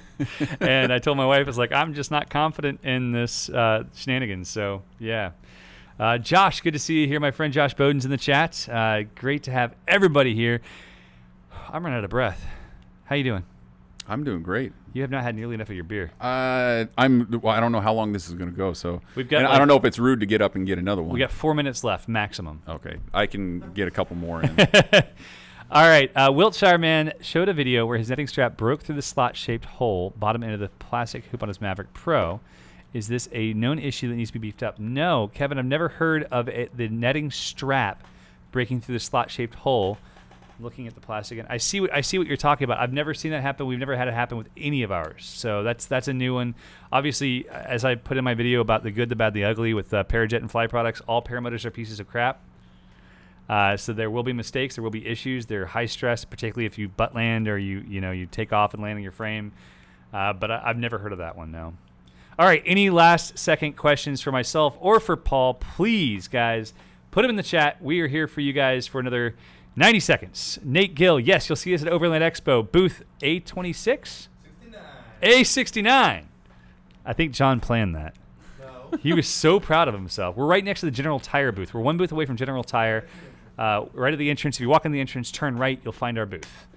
And I told my wife, I was like, I'm just not confident in this shenanigans. So, yeah. Josh, good to see you here. My friend Josh Bowden's in the chat. Great to have everybody here. I'm running out of breath. How you doing? I'm doing great. You have not had nearly enough of your beer. I don't know how long this is going to go, so We've got I don't know if it's rude to get up and get another one. We got 4 minutes left, maximum. Okay, I can get a couple more in. All right, Wiltshire man showed a video where his netting strap broke through the slot-shaped hole, bottom end of the plastic hoop on his Maverick Pro. Is this a known issue that needs to be beefed up? No, Kevin, I've never heard of the netting strap breaking through the slot-shaped hole. Looking at the plastic, and I see what you're talking about. I've never seen that happen. We've never had it happen with any of ours. So that's a new one. Obviously, as I put in my video about the good, the bad, the ugly with Parajet and Fly products, all paramotors are pieces of crap. So there will be mistakes. There will be issues. They're high stress, particularly if you butt land or you take off and land on your frame. But I've never heard of that one. No. All right. Any last second questions for myself or for Paul? Please, guys, put them in the chat. We are here for you guys for another 90 seconds. Nate Gill, yes, you'll see us at Overland Expo, booth A26? 69. A69. I think John planned that. No. He was so proud of himself. We're right next to the General Tire booth. We're one booth away from General Tire. Right at the entrance. If you walk in the entrance, turn right, you'll find our booth.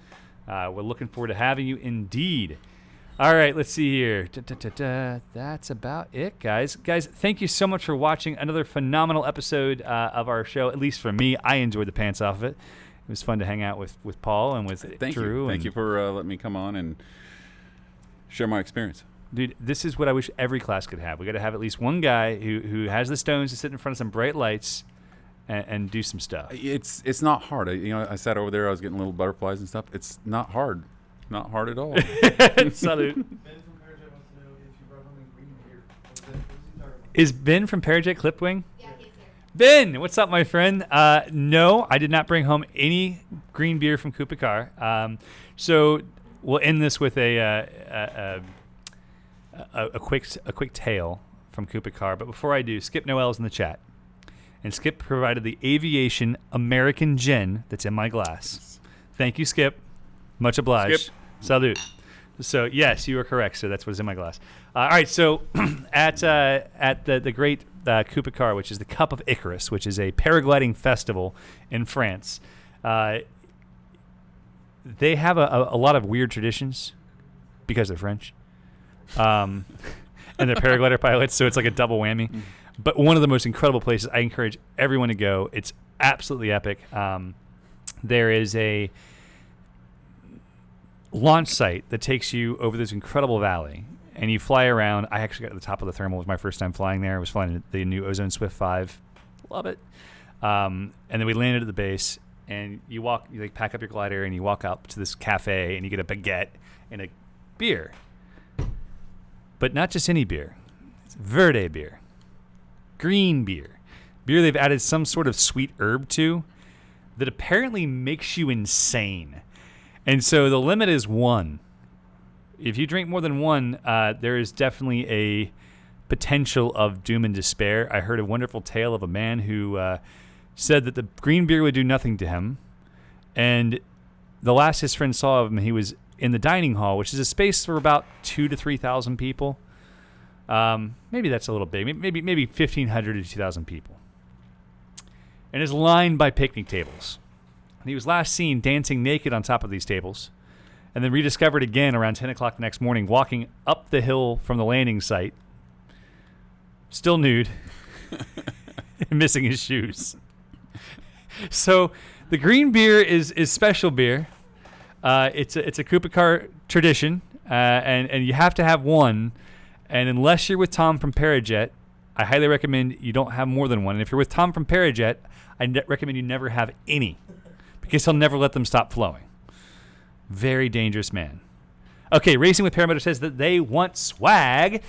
We're looking forward to having you indeed. All right, let's see here. That's about it, guys. Guys, thank you so much for watching another phenomenal episode of our show, at least for me. I enjoyed the pants off of it. It was fun to hang out with Paul and with Drew. Thank you for letting me come on and share my experience. Dude, this is what I wish every class could have. We got to have at least one guy who has the stones to sit in front of some bright lights and do some stuff. It's not hard. I sat over there. I was getting little butterflies and stuff. It's not hard. Not hard at all. Salute. Ben from Parajet wants to know if you brought home a green beer. What's he talking about? Is Ben from Parajet Clipwing? Yeah, he's here. Ben, what's up, my friend? No, I did not bring home any green beer from Kupikar. So we'll end this with a quick tale from Kupikar. But before I do, Skip Noel's in the chat, and Skip provided the Aviation American Gin that's in my glass. Thank you, Skip. Much obliged. Skip. Salute. So yes, you are correct. So that's what is in my glass. All right. So at the great Kupikar, which is the Cup of Icarus, which is a paragliding festival in France, they have a lot of weird traditions because they're French, and they're paraglider pilots. So it's like a double whammy. But one of the most incredible places, I encourage everyone to go. It's absolutely epic. There is a launch site that takes you over this incredible valley, and you fly around. I actually got to the top of the thermal. It was my first time flying there. I was flying the new Ozone Swift 5. Love it. And then we landed at the base, and you pack up your glider, and you walk up to this cafe, and you get a baguette and a beer. But not just any beer. It's Verde beer. Green beer. Beer they've added some sort of sweet herb to that apparently makes you insane. And so the limit is 1. If you drink more than 1, there is definitely a potential of doom and despair. I heard a wonderful tale of a man who said that the green beer would do nothing to him. And the last his friend saw of him, he was in the dining hall, which is a space for about 2,000 to 3,000 people. Maybe that's a little big. Maybe 1,500 to 2,000 people. And is lined by picnic tables. And he was last seen dancing naked on top of these tables, and then rediscovered again around 10 o'clock the next morning, walking up the hill from the landing site, still nude, and missing his shoes. So the green beer is special beer. It's a Kupikar tradition, and you have to have 1. And unless you're with Tom from Parajet, I highly recommend you don't have more than 1. And if you're with Tom from Parajet, I recommend you never have any, because he'll never let them stop flowing. Very dangerous man. Okay, Racing with Paramotor says that they want swag.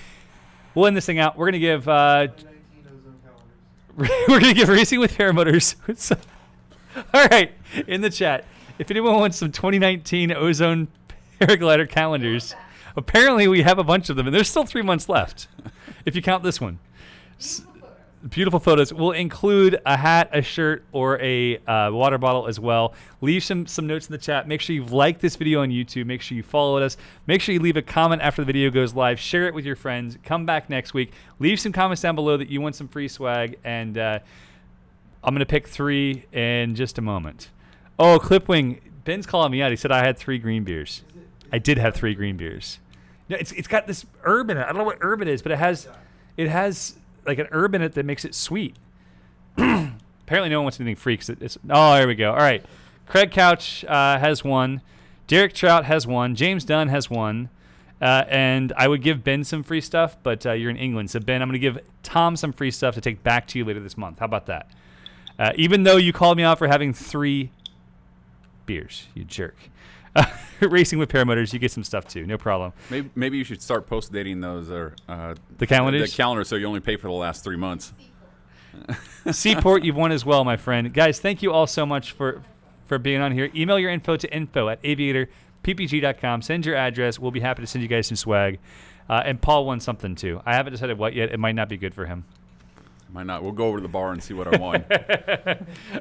We'll end this thing out. We're gonna give 19 ozone calendars. we're gonna give Racing with Paramotors. All right, in the chat, if anyone wants some 2019 ozone paraglider calendars, apparently we have a bunch of them, and there's still 3 months left, if you count this one. Beautiful photos. We'll include a hat, a shirt, or a water bottle as well. Leave some notes in the chat. Make sure you like this video on YouTube. Make sure you follow us. Make sure you leave a comment after the video goes live. Share it with your friends. Come back next week. Leave some comments down below that you want some free swag. And I'm going to pick 3 in just a moment. Oh, Clipwing. Ben's calling me out. He said I had 3 green beers. I did have 3 green beers. No, it's got this herb in it. I don't know what herb it is, but it has like an herb in it that makes it sweet. Apparently no one wants anything free. Oh, there we go. All right. Craig Couch has 1. Derek Trout has 1. James Dunn has 1. And I would give Ben some free stuff, but you're in England. So, Ben, I'm going to give Tom some free stuff to take back to you later this month. How about that? Even though you called me out for having 3 beers, you jerk. Racing with Paramotors, you get some stuff too. No problem. Maybe you should start post dating those or the calendars. The calendar, so you only pay for the last 3 months. Seaport, you've won as well, my friend. Guys, thank you all so much for being on here. Email your info to info@aviatorppg.com. Send your address. We'll be happy to send you guys some swag. And Paul won something too. I haven't decided what yet. It might not be good for him. Might not. We'll go over to the bar and see what I won.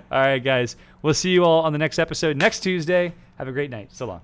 All right, guys. We'll see you all on the next episode next Tuesday. Have a great night. So long.